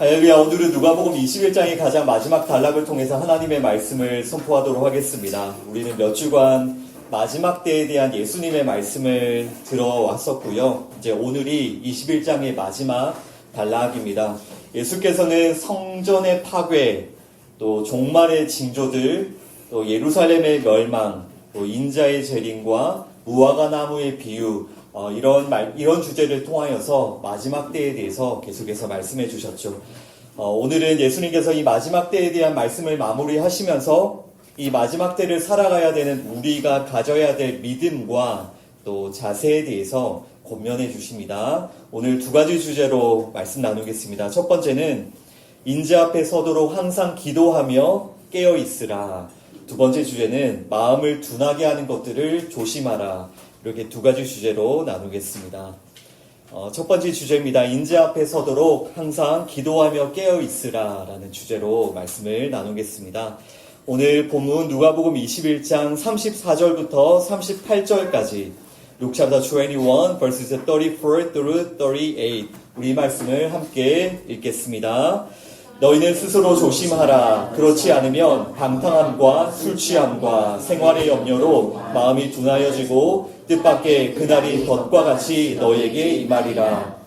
할렐루야. 오늘은 누가복음 21장의 가장 마지막 단락을 통해서 하나님의 말씀을 선포하도록 하겠습니다. 우리는 몇 주간 마지막 때에 대한 예수님의 말씀을 들어왔었고요. 이제 오늘이 21장의 마지막 단락입니다. 예수께서는 성전의 파괴, 또 종말의 징조들, 또 예루살렘의 멸망, 또 인자의 재림과 무화과 나무의 비유, 이런 주제를 통하여서 마지막 때에 대해서 계속해서 말씀해 주셨죠. 오늘은 예수님께서 이 마지막 때에 대한 말씀을 마무리하시면서 이 마지막 때를 살아가야 되는 우리가 가져야 될 믿음과 또 자세에 대해서 권면해 주십니다. 오늘 두 가지 주제로 말씀 나누겠습니다. 첫 번째는 인재 앞에 서도록 항상 기도하며 깨어 있으라. 두 번째 주제는 마음을 둔하게 하는 것들을 조심하라. 이렇게 두 가지 주제로 나누겠습니다. 첫 번째 주제입니다. 인재 앞에 서도록 항상 기도하며 깨어 있으라 라는 주제로 말씀을 나누겠습니다. 오늘 본문 누가복음 21장 34절부터 38절까지 Luke chapter 21 verses 34 through 38 우리 말씀을 함께 읽겠습니다. 너희는 스스로 조심하라. 그렇지 않으면 방탕함과 술취함과 생활의 염려로 마음이 둔하여지고 뜻밖의 그날이 덫과 같이 너희에게 임하리라.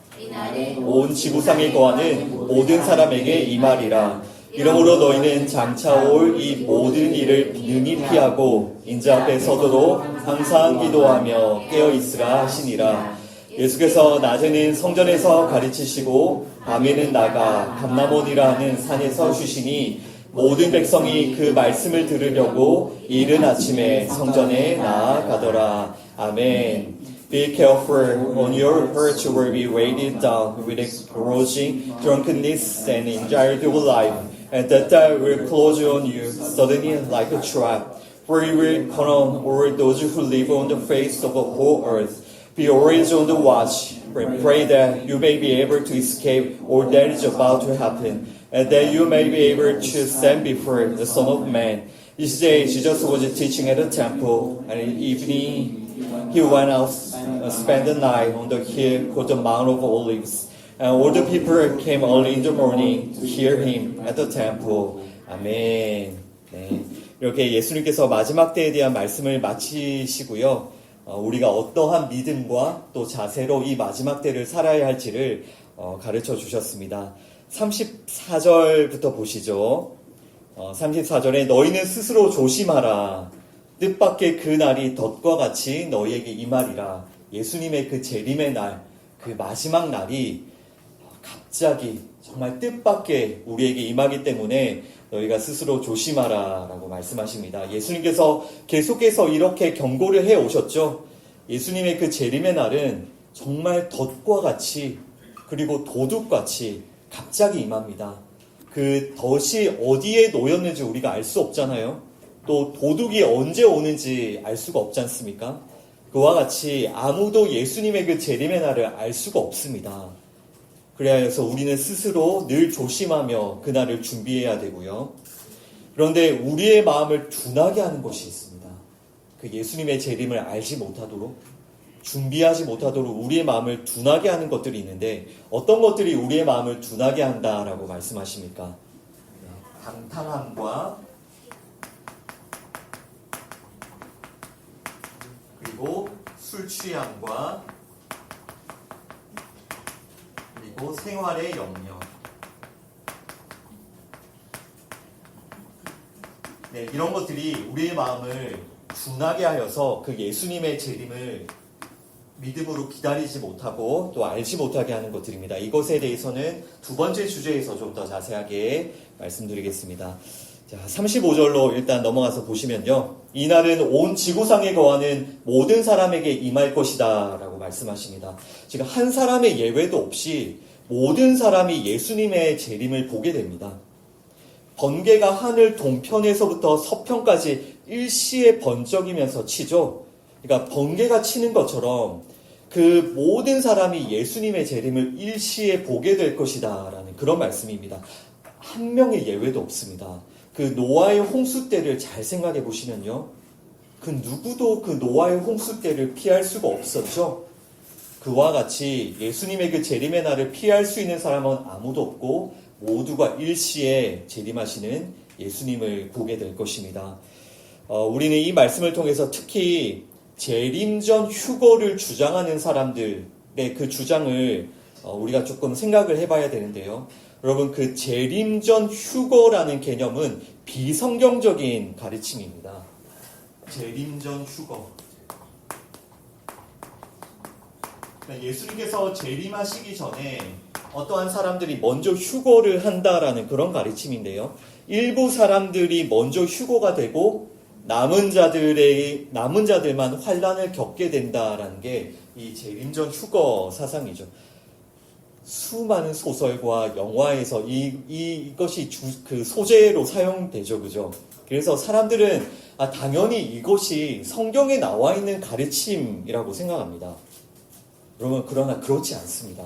온 지구상에 거하는 모든 사람에게 임하리라. 이러므로 너희는 장차 올 이 모든 일을 능히 피하고 인재 앞에 서도록 항상 기도하며 깨어있으라 하시니라. 예수께서 낮에는 성전에서 가르치시고 밤에는 나가 감람원이라 하는 산에서 쉬시니 모든 백성이 그 말씀을 들으려고 이른 아침에 성전에 나아가더라. 아멘. Be careful, on your heart will be weighted down with carousing, drunkenness, and anxiety of life, and that time will close on you suddenly like a trap. For it will come on all those who live on the face of the whole earth. Be always on the watch, and pray that you may be able to escape all that is about to happen, and that you may be able to stand before the Son of Man. This day Jesus was teaching at the temple, and in the evening he went out and spent the night on the hill called the Mount of Olives. And all the people came early in the morning to hear him at the temple. 아멘. 네. 이렇게 예수님께서 마지막 때에 대한 말씀을 마치시고요. 우리가 어떠한 믿음과 또 자세로 이 마지막 때를 살아야 할지를 가르쳐 주셨습니다. 34절부터 보시죠. 34절에 너희는 스스로 조심하라. 뜻밖의 그 날이 덫과 같이 너희에게 임하리라. 예수님의 그 재림의 날, 그 마지막 날이 갑자기 정말 뜻밖의 우리에게 임하기 때문에 너희가 스스로 조심하라 라고 말씀하십니다. 예수님께서 계속해서 이렇게 경고를 해 오셨죠. 예수님의 그 재림의 날은 정말 덫과 같이 그리고 도둑같이 갑자기 임합니다. 그 덫이 어디에 놓였는지 우리가 알 수 없잖아요. 또 도둑이 언제 오는지 알 수가 없지 않습니까? 그와 같이 아무도 예수님의 그 재림의 날을 알 수가 없습니다. 그래야 해서 우리는 스스로 늘 조심하며 그날을 준비해야 되고요. 그런데 우리의 마음을 둔하게 하는 것이 있습니다. 그 예수님의 재림을 알지 못하도록, 준비하지 못하도록 우리의 마음을 둔하게 하는 것들이 있는데 어떤 것들이 우리의 마음을 둔하게 한다라고 말씀하십니까? 방탕함과 그리고 술 취함과 그리고 생활의 염려. 네, 이런 것들이 우리의 마음을 둔하게 하여서 그 예수님의 재림을 믿음으로 기다리지 못하고 또 알지 못하게 하는 것들입니다. 이것에 대해서는 두 번째 주제에서 좀 더 자세하게 말씀드리겠습니다. 자, 35절로 일단 넘어가서 보시면요. 이날은 온 지구상에 거하는 모든 사람에게 임할 것이다 라고 말씀하십니다. 지금 한 사람의 예외도 없이 모든 사람이 예수님의 재림을 보게 됩니다. 번개가 하늘 동편에서부터 서편까지 일시에 번쩍이면서 치죠. 그러니까 번개가 치는 것처럼 그 모든 사람이 예수님의 재림을 일시에 보게 될 것이다 라는 그런 말씀입니다. 한 명의 예외도 없습니다. 그 노아의 홍수 때를 잘 생각해 보시면요. 그 누구도 그 노아의 홍수 때를 피할 수가 없었죠. 그와 같이 예수님의 그 재림의 날을 피할 수 있는 사람은 아무도 없고 모두가 일시에 재림하시는 예수님을 보게 될 것입니다. 우리는 이 말씀을 통해서 특히 재림 전 휴거를 주장하는 사람들의 그 주장을 우리가 조금 생각을 해봐야 되는데요. 여러분, 그 재림 전 휴거라는 개념은 비성경적인 가르침입니다. 재림 전 휴거. 예수님께서 재림하시기 전에 어떠한 사람들이 먼저 휴거를 한다라는 그런 가르침인데요. 일부 사람들이 먼저 휴거가 되고 남은 자들만 환난을 겪게 된다라는 게 이 재림 전 휴거 사상이죠. 수많은 소설과 영화에서 이것이 그 소재로 사용되죠, 그죠? 그래서 사람들은 당연히 이것이 성경에 나와 있는 가르침이라고 생각합니다. 그러나 그렇지 않습니다.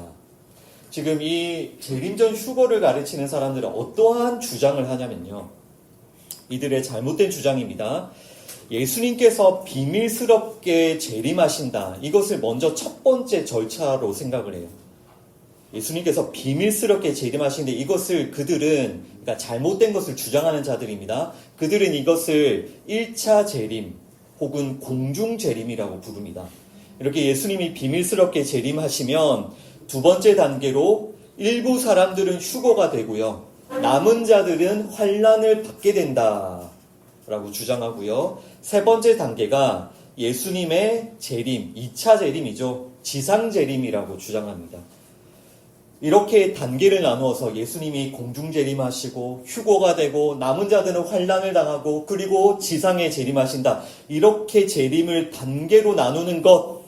지금 이 재림 전 휴거를 가르치는 사람들은 어떠한 주장을 하냐면요. 이들의 잘못된 주장입니다. 예수님께서 비밀스럽게 재림하신다. 이것을 먼저 첫 번째 절차로 생각을 해요. 예수님께서 비밀스럽게 재림하시는데 이것을 그들은, 그러니까 잘못된 것을 주장하는 자들입니다. 그들은 이것을 1차 재림 혹은 공중 재림이라고 부릅니다. 이렇게 예수님이 비밀스럽게 재림하시면 두 번째 단계로 일부 사람들은 휴거가 되고요. 남은 자들은 환난을 받게 된다라고 주장하고요. 세 번째 단계가 예수님의 재림, 2차 재림이죠. 지상 재림이라고 주장합니다. 이렇게 단계를 나누어서 예수님이 공중 재림하시고 휴거가 되고 남은 자들은 환난을 당하고 그리고 지상에 재림하신다. 이렇게 재림을 단계로 나누는 것,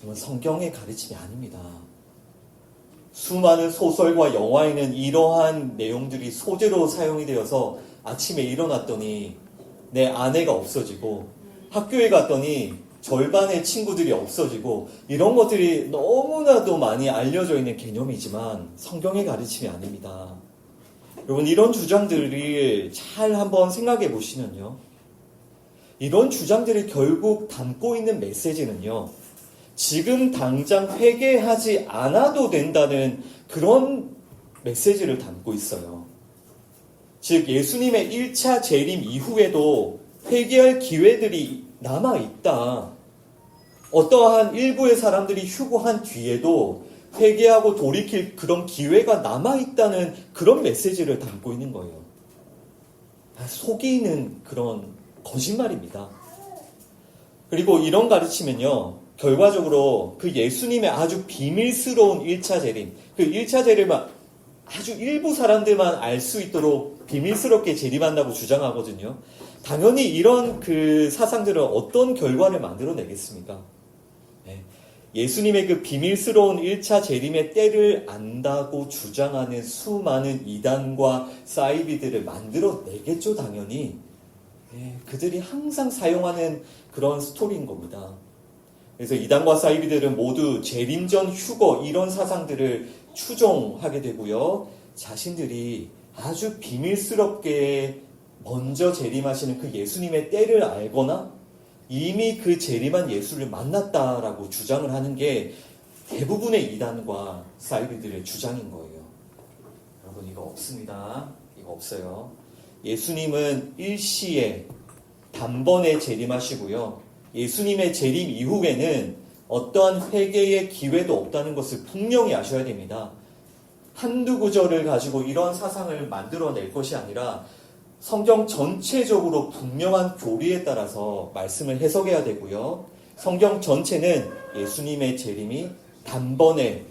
이건 성경의 가르침이 아닙니다. 수많은 소설과 영화에는 이러한 내용들이 소재로 사용이 되어서 아침에 일어났더니 내 아내가 없어지고 학교에 갔더니 절반의 친구들이 없어지고 이런 것들이 너무나도 많이 알려져 있는 개념이지만 성경의 가르침이 아닙니다. 여러분, 이런 주장들을 잘 한번 생각해 보시면요. 이런 주장들이 결국 담고 있는 메시지는요. 지금 당장 회개하지 않아도 된다는 그런 메시지를 담고 있어요. 즉 예수님의 1차 재림 이후에도 회개할 기회들이 남아있다. 어떠한 일부의 사람들이 휴거한 뒤에도 회개하고 돌이킬 그런 기회가 남아있다는 그런 메시지를 담고 있는 거예요. 속이는 그런 거짓말입니다. 그리고 이런 가르치면요. 결과적으로 그 예수님의 아주 비밀스러운 1차 재림, 그 1차 재림은 아주 일부 사람들만 알 수 있도록 비밀스럽게 재림한다고 주장하거든요. 당연히 이런 그 사상들은 어떤 결과를 만들어내겠습니까? 네. 예수님의 그 비밀스러운 1차 재림의 때를 안다고 주장하는 수많은 이단과 사이비들을 만들어내겠죠, 당연히. 네. 그들이 항상 사용하는 그런 스토리인 겁니다. 그래서 이단과 사이비들은 모두 재림 전 휴거 이런 사상들을 추종하게 되고요. 자신들이 아주 비밀스럽게 먼저 재림하시는 그 예수님의 때를 알거나 이미 그 재림한 예수를 만났다라고 주장을 하는 게 대부분의 이단과 사이비들의 주장인 거예요. 여러분, 이거 없습니다. 이거 없어요. 예수님은 일시에 단번에 재림하시고요. 예수님의 재림 이후에는 어떠한 회개의 기회도 없다는 것을 분명히 아셔야 됩니다. 한두 구절을 가지고 이런 사상을 만들어낼 것이 아니라 성경 전체적으로 분명한 교리에 따라서 말씀을 해석해야 되고요. 성경 전체는 예수님의 재림이 단번에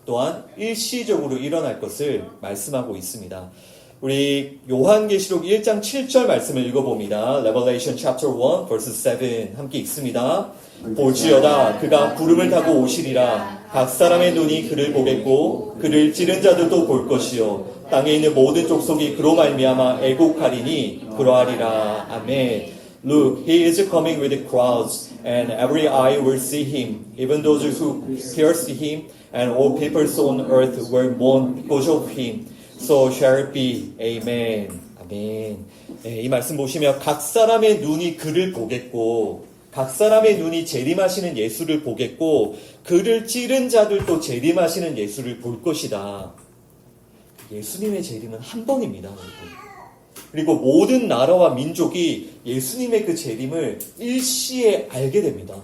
또한 일시적으로 일어날 것을 말씀하고 있습니다. 우리 요한계시록 1장 7절 말씀을 읽어봅니다. Revelation chapter 1 verse 7 함께 읽습니다. 볼지어다 그가 구름을 타고 오시리라. 각 사람의 눈이 그를 보겠고 그를 찌른 자들도 볼 것이요 땅에 있는 모든 족속이 그로 말미암아 애곡하리니 그러하리라. 아멘. Look, he is coming with the crowds, and every eye will see him, even those who pierced him, and all peoples on earth will mourn because of him. So shall it be. Amen. 아멘. 네, 이 말씀 보시면 각 사람의 눈이 그를 보겠고 각 사람의 눈이 재림하시는 예수를 보겠고 그를 찌른 자들도 재림하시는 예수를 볼 것이다. 예수님의 재림은 한 번입니다. 여러분. 그리고 모든 나라와 민족이 예수님의 그 재림을 일시에 알게 됩니다.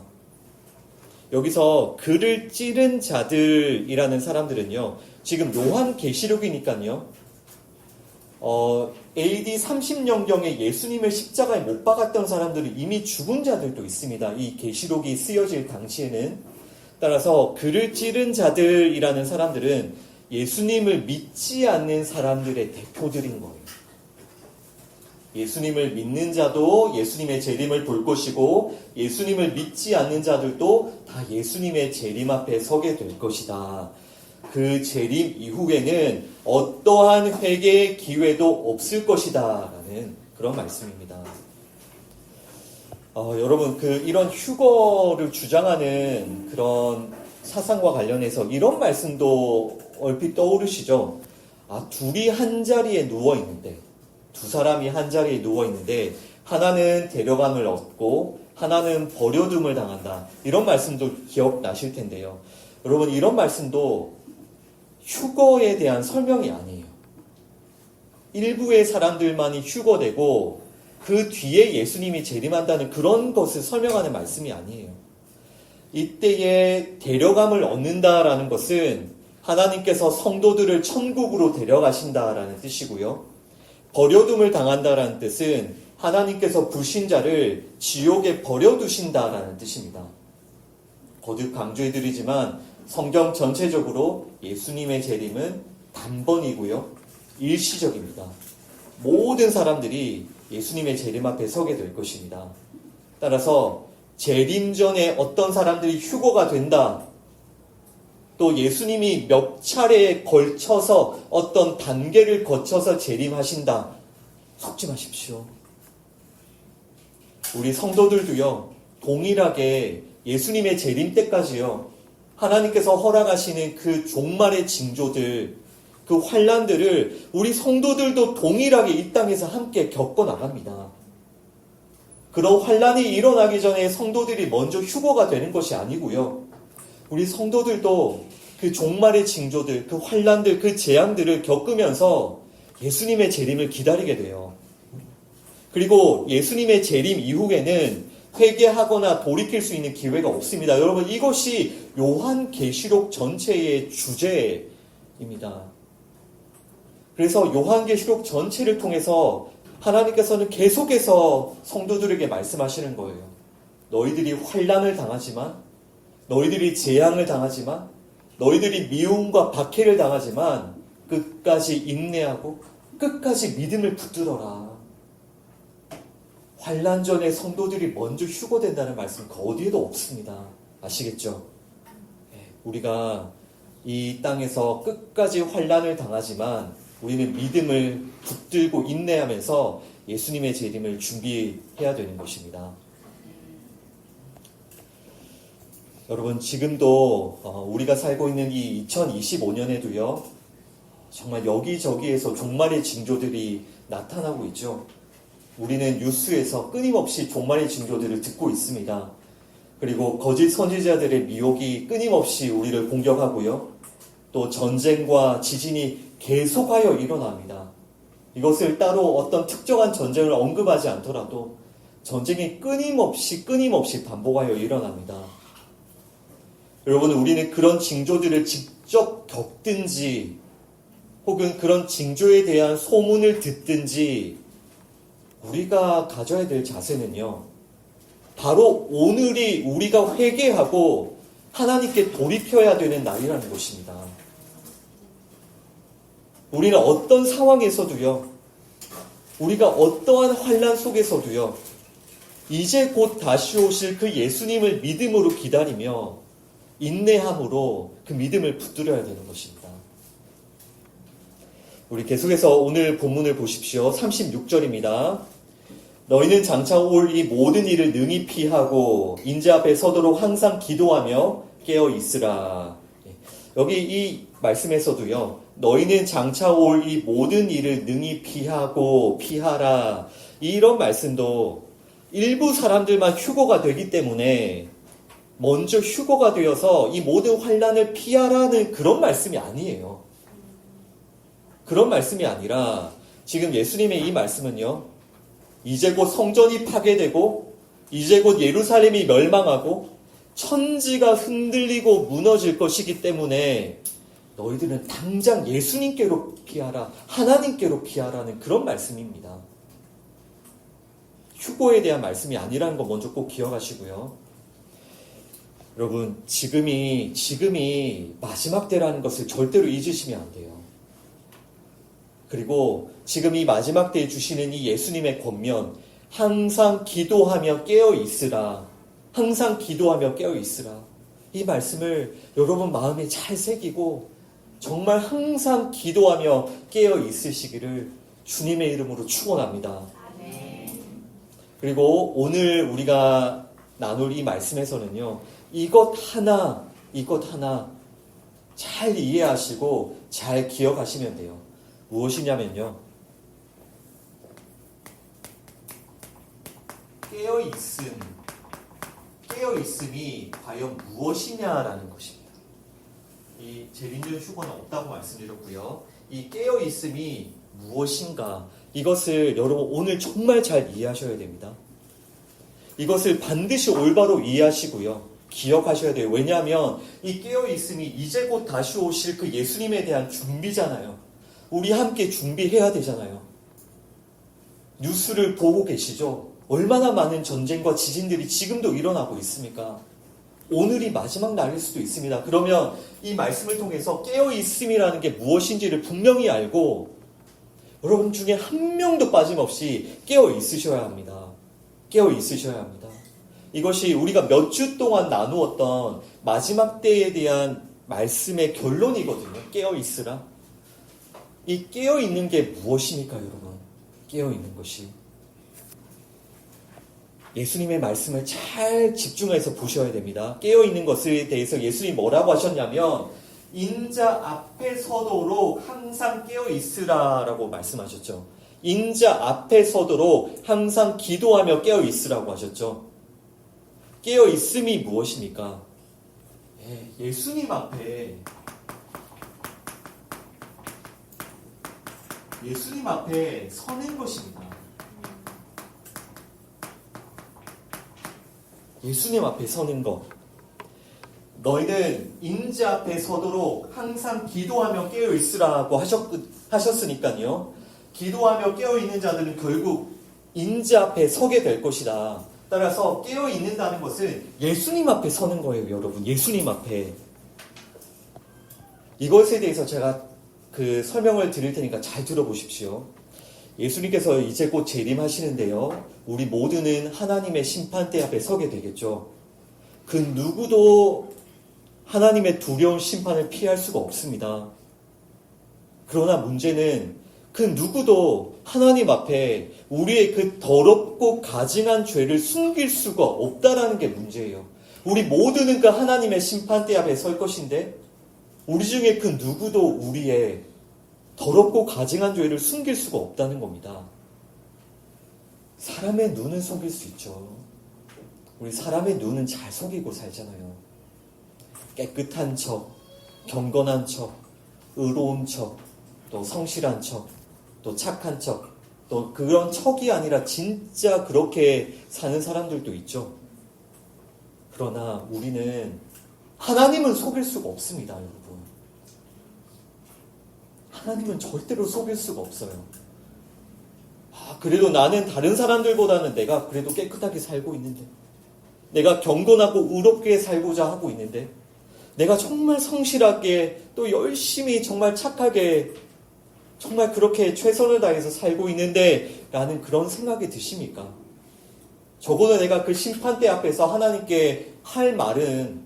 여기서 글을 찌른 자들이라는 사람들은요, 지금 요한계시록이니까요, AD 30년경에 예수님을 십자가에 못 박았던 사람들은 이미 죽은 자들도 있습니다. 이 계시록이 쓰여질 당시에는. 따라서 글을 찌른 자들이라는 사람들은 예수님을 믿지 않는 사람들의 대표들인 거예요. 예수님을 믿는 자도 예수님의 재림을 볼 것이고, 예수님을 믿지 않는 자들도 다 예수님의 재림 앞에 서게 될 것이다. 그 재림 이후에는 어떠한 회개의 기회도 없을 것이다 라는 그런 말씀입니다. 여러분, 이런 휴거를 주장하는 그런 사상과 관련해서 이런 말씀도 얼핏 떠오르시죠? 둘이 한 자리에 누워있는데, 두 사람이 한 자리에 누워있는데 하나는 데려감을 얻고 하나는 버려둠을 당한다. 이런 말씀도 기억나실 텐데요. 여러분, 이런 말씀도 휴거에 대한 설명이 아니에요. 일부의 사람들만이 휴거되고 그 뒤에 예수님이 재림한다는 그런 것을 설명하는 말씀이 아니에요. 이때에 데려감을 얻는다라는 것은 하나님께서 성도들을 천국으로 데려가신다라는 뜻이고요. 버려둠을 당한다라는 뜻은 하나님께서 불신자를 지옥에 버려두신다라는 뜻입니다. 거듭 강조해드리지만 성경 전체적으로 예수님의 재림은 단번이고요. 일시적입니다. 모든 사람들이 예수님의 재림 앞에 서게 될 것입니다. 따라서 재림 전에 어떤 사람들이 휴거가 된다. 또 예수님이 몇 차례에 걸쳐서 어떤 단계를 거쳐서 재림하신다. 속지 마십시오. 우리 성도들도요, 동일하게 예수님의 재림 때까지요, 하나님께서 허락하시는 그 종말의 징조들, 그 환난들을 우리 성도들도 동일하게 이 땅에서 함께 겪어나갑니다. 그런 환난이 일어나기 전에 성도들이 먼저 휴거가 되는 것이 아니고요. 우리 성도들도 그 종말의 징조들, 그 환난들, 그 재앙들을 겪으면서 예수님의 재림을 기다리게 돼요. 그리고 예수님의 재림 이후에는 회개하거나 돌이킬 수 있는 기회가 없습니다. 여러분, 이것이 요한계시록 전체의 주제입니다. 그래서 요한계시록 전체를 통해서 하나님께서는 계속해서 성도들에게 말씀하시는 거예요. 너희들이 환난을 당하지만, 너희들이 재앙을 당하지만, 너희들이 미움과 박해를 당하지만 끝까지 인내하고 끝까지 믿음을 붙들어라. 환난 전에 성도들이 먼저 휴거된다는 말씀 그 어디에도 없습니다. 아시겠죠? 우리가 이 땅에서 끝까지 환난을 당하지만 우리는 믿음을 붙들고 인내하면서 예수님의 재림을 준비해야 되는 것입니다. 여러분, 지금도 우리가 살고 있는 이 2025년에도요, 정말 여기저기에서 종말의 징조들이 나타나고 있죠. 우리는 뉴스에서 끊임없이 종말의 징조들을 듣고 있습니다. 그리고 거짓 선지자들의 미혹이 끊임없이 우리를 공격하고요. 또 전쟁과 지진이 계속하여 일어납니다. 이것을 따로 어떤 특정한 전쟁을 언급하지 않더라도 전쟁이 끊임없이 반복하여 일어납니다. 여러분, 우리는 그런 징조들을 직접 겪든지 혹은 그런 징조에 대한 소문을 듣든지 우리가 가져야 될 자세는요, 바로 오늘이 우리가 회개하고 하나님께 돌이켜야 되는 날이라는 것입니다. 우리는 어떤 상황에서도요, 우리가 어떠한 환난 속에서도요, 이제 곧 다시 오실 그 예수님을 믿음으로 기다리며 인내함으로 그 믿음을 붙들어야 되는 것입니다. 우리 계속해서 오늘 본문을 보십시오. 36절입니다. 너희는 장차 올 이 모든 일을 능히 피하고 인자 앞에 서도록 항상 기도하며 깨어 있으라. 여기 이 말씀에서도요, 너희는 장차 올 이 모든 일을 능히 피하라. 이런 말씀도 일부 사람들만 휴거가 되기 때문에 먼저 휴거가 되어서 이 모든 환난을 피하라는 그런 말씀이 아니에요. 그런 말씀이 아니라 지금 예수님의 이 말씀은요, 이제 곧 성전이 파괴되고 이제 곧 예루살렘이 멸망하고 천지가 흔들리고 무너질 것이기 때문에 너희들은 당장 예수님께로 피하라, 하나님께로 피하라는 그런 말씀입니다. 휴고에 대한 말씀이 아니라는 거 먼저 꼭 기억하시고요. 여러분, 지금이 마지막 때라는 것을 절대로 잊으시면 안 돼요. 그리고 지금 이 마지막 때에 주시는 이 예수님의 권면, 항상 기도하며 깨어 있으라. 항상 기도하며 깨어 있으라. 이 말씀을 여러분 마음에 잘 새기고 정말 항상 기도하며 깨어 있으시기를 주님의 이름으로 축원합니다. 그리고 오늘 우리가 나눌 이 말씀에서는요, 이것 하나 잘 이해하시고 잘 기억하시면 돼요. 무엇이냐면요, 깨어있음이 과연 무엇이냐라는 것입니다. 이 재림전 휴거는 없다고 말씀드렸고요. 이 깨어있음이 무엇인가, 이것을 여러분 오늘 정말 잘 이해하셔야 됩니다. 이것을 반드시 올바로 이해하시고요. 기억하셔야 돼요. 왜냐하면 이 깨어있음이 이제 곧 다시 오실 그 예수님에 대한 준비잖아요. 우리 함께 준비해야 되잖아요. 뉴스를 보고 계시죠? 얼마나 많은 전쟁과 지진들이 지금도 일어나고 있습니까? 오늘이 마지막 날일 수도 있습니다. 그러면 이 말씀을 통해서 깨어있음이라는 게 무엇인지를 분명히 알고 여러분 중에 한 명도 빠짐없이 깨어있으셔야 합니다. 깨어있으셔야 합니다. 이것이 우리가 몇 주 동안 나누었던 마지막 때에 대한 말씀의 결론이거든요. 깨어있으라. 이 깨어있는 게 무엇입니까, 여러분? 깨어있는 것이. 예수님의 말씀을 잘 집중해서 보셔야 됩니다. 깨어있는 것에 대해서 예수님이 뭐라고 하셨냐면 인자 앞에 서도록 항상 깨어있으라라고 말씀하셨죠. 인자 앞에 서도록 항상 기도하며 깨어있으라고 하셨죠. 깨어있음이 무엇입니까? 예수님 앞에 서는 것입니다. 예수님 앞에 서는 것. 너희는 인자 앞에 서도록 항상 기도하며 깨어있으라고 하셨으니까요. 기도하며 깨어있는 자들은 결국 인자 앞에 서게 될 것이다. 따라서 깨어있는다는 것은 예수님 앞에 서는 거예요, 여러분. 예수님 앞에. 이것에 대해서 제가 설명을 드릴 테니까 잘 들어보십시오. 예수님께서 이제 곧 재림하시는데요. 우리 모두는 하나님의 심판대 앞에 서게 되겠죠. 그 누구도 하나님의 두려운 심판을 피할 수가 없습니다. 그러나 문제는 그 누구도 하나님 앞에 우리의 그 더럽고 가증한 죄를 숨길 수가 없다라는 게 문제예요. 우리 모두는 그 하나님의 심판대 앞에 설 것인데 우리 중에 그 누구도 우리의 더럽고 가증한 죄를 숨길 수가 없다는 겁니다. 사람의 눈은 속일 수 있죠. 우리 사람의 눈은 잘 속이고 살잖아요. 깨끗한 척, 경건한 척, 의로운 척, 또 성실한 척, 또 착한 척, 또 그런 척이 아니라 진짜 그렇게 사는 사람들도 있죠. 그러나 우리는 하나님은 속일 수가 없습니다, 여러분. 하나님은 절대로 속일 수가 없어요. 그래도 나는 다른 사람들보다는 내가 그래도 깨끗하게 살고 있는데, 내가 경건하고 의롭게 살고자 하고 있는데, 내가 정말 성실하게 또 열심히 정말 착하게 정말 그렇게 최선을 다해서 살고 있는데 라는 그런 생각이 드십니까? 적어도 내가 그 심판대 앞에서 하나님께 할 말은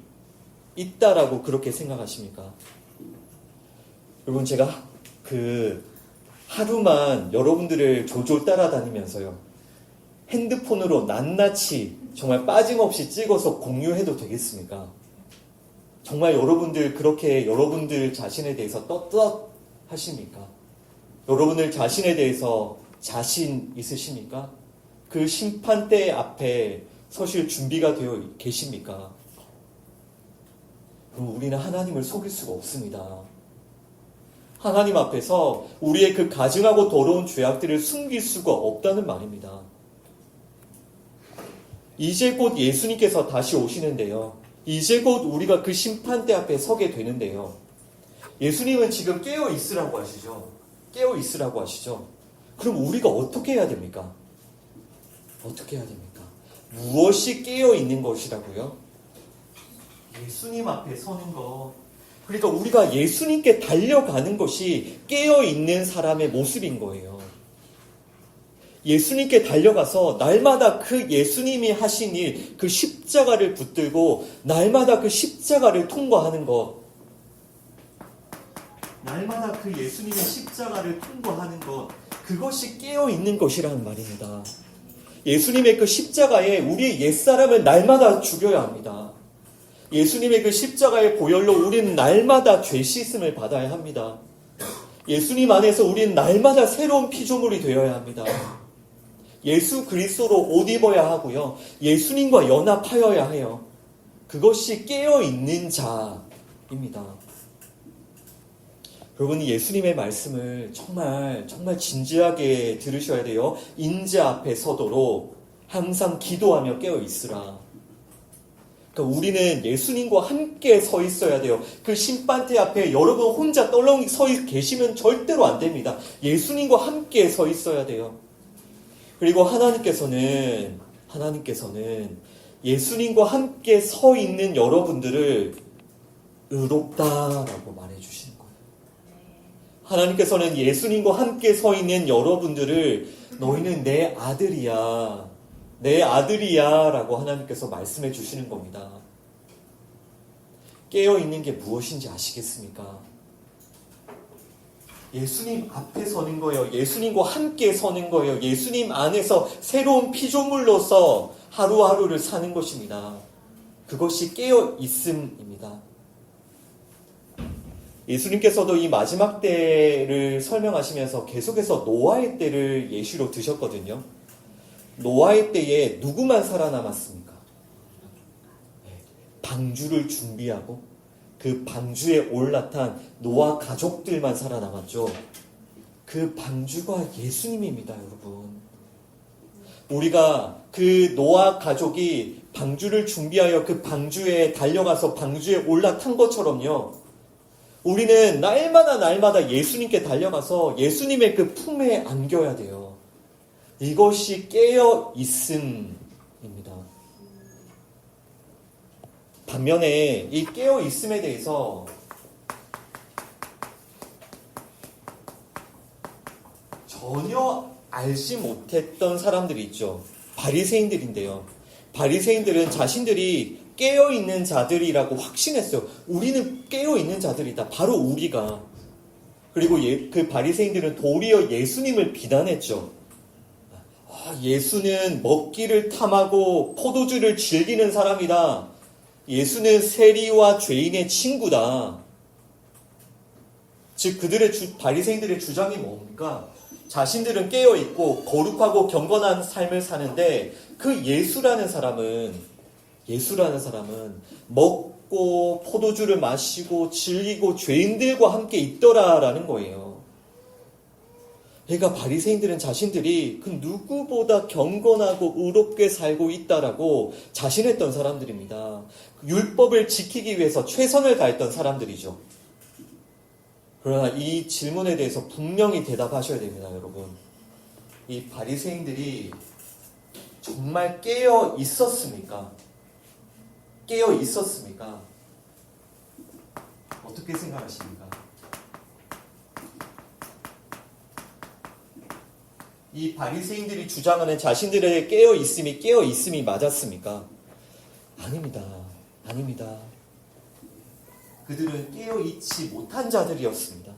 있다라고 그렇게 생각하십니까? 여러분, 제가 하루만 여러분들을 졸졸 따라다니면서요, 핸드폰으로 낱낱이 정말 빠짐없이 찍어서 공유해도 되겠습니까? 정말 여러분들 그렇게 여러분들 자신에 대해서 떳떳하십니까? 여러분들 자신에 대해서 자신 있으십니까? 그 심판대 앞에 서실 준비가 되어 계십니까? 그럼 우리는 하나님을 속일 수가 없습니다. 하나님 앞에서 우리의 그 가증하고 더러운 죄악들을 숨길 수가 없다는 말입니다. 이제 곧 예수님께서 다시 오시는데요. 이제 곧 우리가 그 심판대 앞에 서게 되는데요. 예수님은 지금 깨어 있으라고 하시죠. 깨어 있으라고 하시죠. 그럼 우리가 어떻게 해야 됩니까? 어떻게 해야 됩니까? 무엇이 깨어 있는 것이라고요? 예수님 앞에 서는 것. 그러니까 우리가 예수님께 달려가는 것이 깨어 있는 사람의 모습인 거예요. 예수님께 달려가서 날마다 그 예수님이 하신 일, 그 십자가를 붙들고 날마다 그 십자가를 통과하는 것. 날마다 그 예수님의 십자가를 통과하는 것. 그것이 깨어있는 것이라는 말입니다. 예수님의 그 십자가에 우리의 옛사람을 날마다 죽여야 합니다. 예수님의 그 십자가의 보혈로 우리는 날마다 죄 씻음을 받아야 합니다. 예수님 안에서 우리는 날마다 새로운 피조물이 되어야 합니다. 예수 그리스도로 옷 입어야 하고요. 예수님과 연합하여야 해요. 그것이 깨어있는 자입니다. 여러분이 예수님의 말씀을 정말 진지하게 들으셔야 돼요. 인재 앞에 서도록 항상 기도하며 깨어있으라. 그러니까 우리는 예수님과 함께 서 있어야 돼요. 그 심판대 앞에 여러분 혼자 떨렁이 서 계시면 절대로 안 됩니다. 예수님과 함께 서 있어야 돼요. 그리고 하나님께서는 예수님과 함께 서 있는 여러분들을 의롭다라고 말해주시는 거예요. 하나님께서는 예수님과 함께 서 있는 여러분들을 너희는 내 아들이야, 내 아들이야 라고 하나님께서 말씀해 주시는 겁니다. 깨어있는 게 무엇인지 아시겠습니까? 예수님 앞에 서는 거예요. 예수님과 함께 서는 거예요. 예수님 안에서 새로운 피조물로서 하루하루를 사는 것입니다. 그것이 깨어있음입니다. 예수님께서도 이 마지막 때를 설명하시면서 계속해서 노아의 때를 예시로 드셨거든요. 노아의 때에 누구만 살아남았습니까? 방주를 준비하고 그 방주에 올라탄 노아 가족들만 살아남았죠. 그 방주가 예수님입니다, 여러분. 우리가 그 노아 가족이 방주를 준비하여 그 방주에 달려가서 방주에 올라탄 것처럼요. 우리는 날마다 예수님께 달려가서 예수님의 그 품에 안겨야 돼요. 이것이 깨어 있음입니다. 반면에 이 깨어 있음에 대해서 전혀 알지 못했던 사람들이 있죠. 바리새인들인데요. 바리새인들은 자신들이 깨어있는 자들이라고 확신했어요. 우리는 깨어있는 자들이다. 바로 우리가. 그리고 그 바리새인들은 도리어 예수님을 비난했죠. 예수는 먹기를 탐하고 포도주를 즐기는 사람이다. 예수는 세리와 죄인의 친구다. 즉 그들의 바리새인들의 주장이 뭡니까? 자신들은 깨어있고 거룩하고 경건한 삶을 사는데 그 예수라는 사람은 먹고 포도주를 마시고 즐기고 죄인들과 함께 있더라라는 거예요. 그러니까 바리새인들은 자신들이 그 누구보다 경건하고 의롭게 살고 있다라고 자신했던 사람들입니다. 율법을 지키기 위해서 최선을 다했던 사람들이죠. 그러나 이 질문에 대해서 분명히 대답하셔야 됩니다, 여러분. 이 바리새인들이 정말 깨어 있었습니까? 깨어 있었습니까? 어떻게 생각하십니까? 이 바리새인들이 주장하는 자신들의 깨어 있음이 맞았습니까? 아닙니다. 그들은 깨어 있지 못한 자들이었습니다.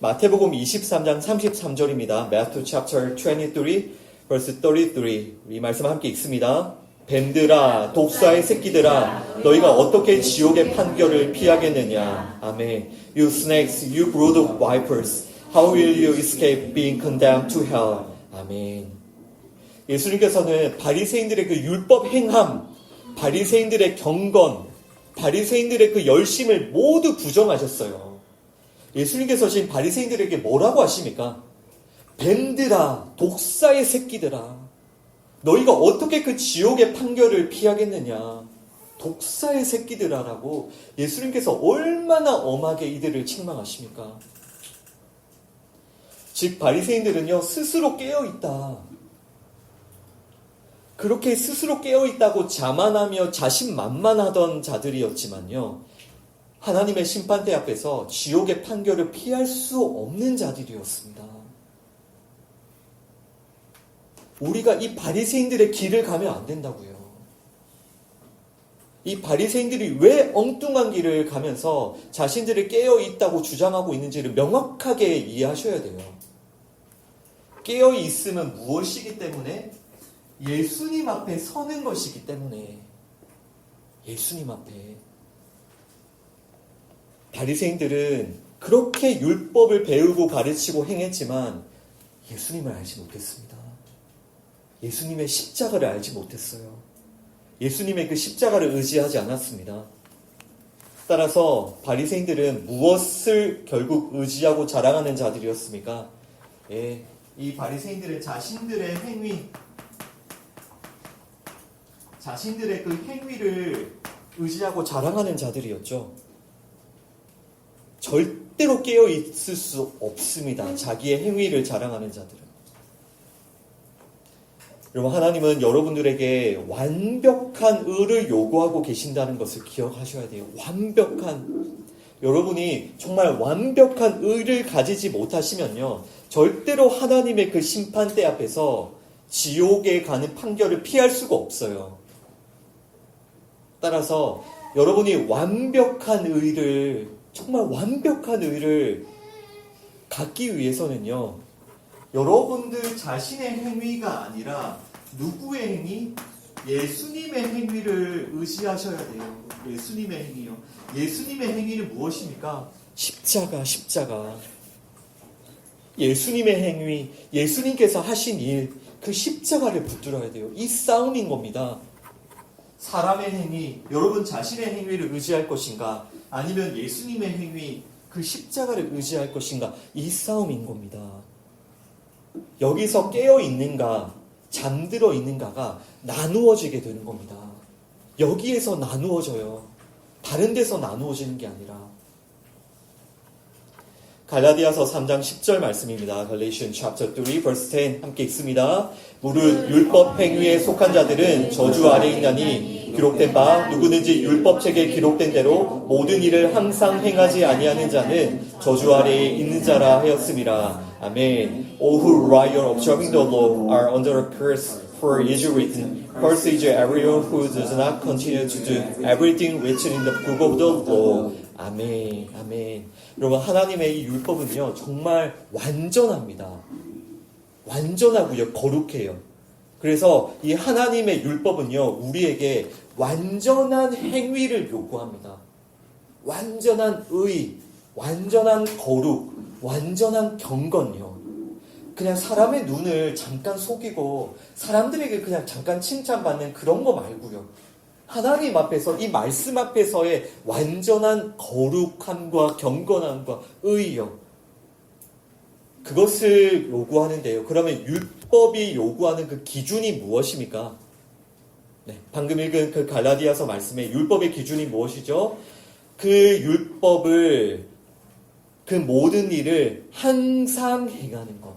마태복음 23장 33절입니다. Matthew chapter 23 verse 33. 이 말씀 함께 읽습니다. 뱀들아, 독사의 새끼들아, 너희가 어떻게 지옥의 판결을 피하겠느냐. 아멘. You snakes, you brood of vipers, how will you escape being condemned to hell? 아멘. 예수님께서는 바리새인들의 그 율법 행함, 바리새인들의 경건, 바리새인들의 그 열심을 모두 부정하셨어요. 예수님께서 지금 바리새인들에게 뭐라고 하십니까? 뱀들아, 독사의 새끼들아, 너희가 어떻게 그 지옥의 판결을 피하겠느냐? 독사의 새끼들아라고 예수님께서 얼마나 엄하게 이들을 책망하십니까? 즉 바리새인들은요, 스스로 깨어있다, 그렇게 스스로 깨어있다고 자만하며 자신만만하던 자들이었지만요, 하나님의 심판대 앞에서 지옥의 판결을 피할 수 없는 자들이었습니다. 우리가 이 바리새인들의 길을 가면 안 된다고요. 이 바리새인들이 왜 엉뚱한 길을 가면서 자신들이 깨어있다고 주장하고 있는지를 명확하게 이해하셔야 돼요. 깨어있음은 무엇이기 때문에? 예수님 앞에 서는 것이기 때문에. 예수님 앞에. 바리새인들은 그렇게 율법을 배우고 가르치고 행했지만 예수님을 알지 못했습니다. 예수님의 십자가를 알지 못했어요. 예수님의 그 십자가를 의지하지 않았습니다. 따라서 바리새인들은 무엇을 결국 의지하고 자랑하는 자들이었습니까? 이 바리새인들은 자신들의 행위, 자신들의 그 행위를 의지하고 자랑하는 자들이었죠. 절대로 깨어있을 수 없습니다. 자기의 행위를 자랑하는 자들은. 여러분, 하나님은 여러분들에게 완벽한 의를 요구하고 계신다는 것을 기억하셔야 돼요. 여러분이 정말 완벽한 의를 가지지 못하시면요, 절대로 하나님의 그 심판대 앞에서 지옥에 가는 판결을 피할 수가 없어요. 따라서 여러분이 정말 완벽한 의를 갖기 위해서는요, 여러분들 자신의 행위가 아니라 누구의 행위? 예수님의 행위를 의지하셔야 돼요. 예수님의 행위요. 예수님의 행위는 무엇입니까? 십자가. 예수님의 행위, 예수님께서 하신 일, 그 십자가를 붙들어야 돼요. 이 싸움인 겁니다. 사람의 행위, 여러분 자신의 행위를 의지할 것인가? 아니면 예수님의 행위, 그 십자가를 의지할 것인가? 이 싸움인 겁니다. 여기서 깨어있는가, 잠들어 있는가가 나누어지게 되는 겁니다. 여기에서 나누어져요. 다른 데서 나누어지는 게 아니라. 갈라디아서 3장 10절 말씀입니다. Galatians chapter 3 verse 10 함께 읽습니다. 무릇 율법 행위에 속한 자들은 저주 아래 있나니 기록된 바 누구든지 율법책에 기록된 대로 모든 일을 항상 행하지 아니하는 자는 저주 아래에 있는 자라 하였음이라. 아멘. All who write or observing the law are under a curse, for it is written, Cursed is everyone who does not continue to do everything written in the book of the law. 아멘. 아멘. 여러분, 하나님의 이 율법은요, 정말 완전합니다. 완전하고요, 거룩해요. 그래서 이 하나님의 율법은요, 우리에게 완전한 행위를 요구합니다. 완전한 의, 완전한 거룩, 완전한 경건요. 그냥 사람의 눈을 잠깐 속이고 사람들에게 그냥 잠깐 칭찬받는 그런 거 말고요. 하나님 앞에서, 이 말씀 앞에서의 완전한 거룩함과 경건함과 의요. 그것을 요구하는데요. 그러면 율법이 요구하는 그 기준이 무엇입니까? 네, 방금 읽은 그 갈라디아서 말씀의 율법의 기준이 무엇이죠? 그 율법을, 그 모든 일을 항상 행하는 것.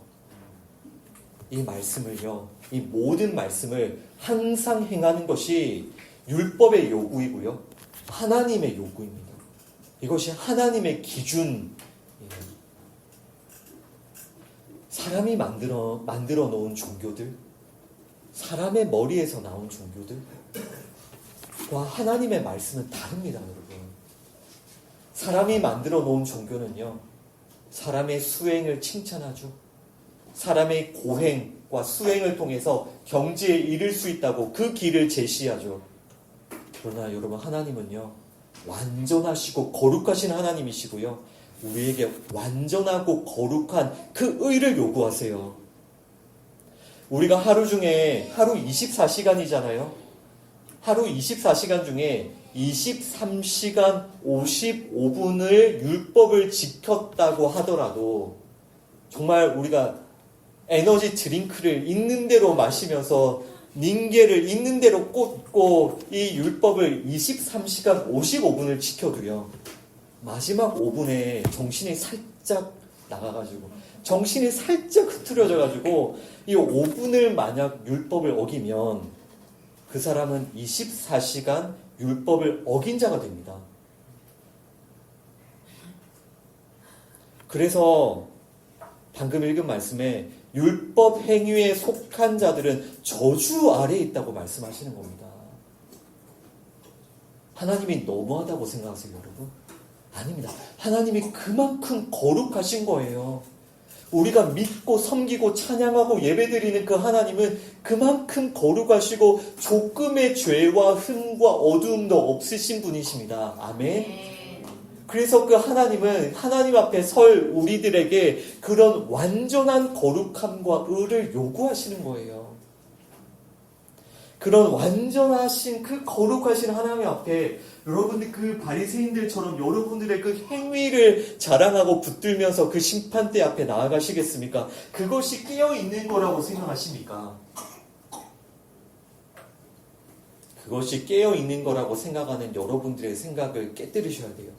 이 말씀을요, 이 모든 말씀을 항상 행하는 것이 율법의 요구이고요, 하나님의 요구입니다. 이것이 하나님의 기준이에요. 사람이 만들어 놓은 종교들, 사람의 머리에서 나온 종교들과 하나님의 말씀은 다릅니다, 여러분. 사람이 만들어 놓은 종교는요, 사람의 수행을 칭찬하죠. 사람의 고행과 수행을 통해서 경지에 이를 수 있다고 그 길을 제시하죠. 그러나 여러분, 하나님은요, 완전하시고 거룩하신 하나님이시고요, 우리에게 완전하고 거룩한 그 의를 요구하세요. 우리가 하루 중에, 하루 24시간이잖아요. 하루 24시간 중에 23시간 55분을 율법을 지켰다고 하더라도 정말 우리가 에너지 드링크를 있는 대로 마시면서 닝게를 있는 대로 꽂고 이 율법을 23시간 55분을 지켜도요. 마지막 5분에 정신이 살짝 나가가지고 정신이 살짝 흐트러져가지고 이 5분을 만약 율법을 어기면 그 사람은 24시간 율법을 어긴 자가 됩니다. 그래서 방금 읽은 말씀에 율법 행위에 속한 자들은 저주 아래에 있다고 말씀하시는 겁니다. 하나님이 너무하다고 생각하세요, 여러분? 아닙니다. 하나님이 그만큼 거룩하신 거예요. 우리가 믿고 섬기고 찬양하고 예배드리는 그 하나님은 그만큼 거룩하시고 조금의 죄와 흠과 어두움도 없으신 분이십니다. 아멘. 그래서 그 하나님은 하나님 앞에 설 우리들에게 그런 완전한 거룩함과 의를 요구하시는 거예요. 그런 완전하신 그 거룩하신 하나님 앞에 여러분들 그 바리새인들처럼 여러분들의 그 행위를 자랑하고 붙들면서 그 심판대 앞에 나아가시겠습니까? 그것이 깨어있는 거라고 생각하십니까? 그것이 깨어있는 거라고 생각하는 여러분들의 생각을 깨뜨리셔야 돼요.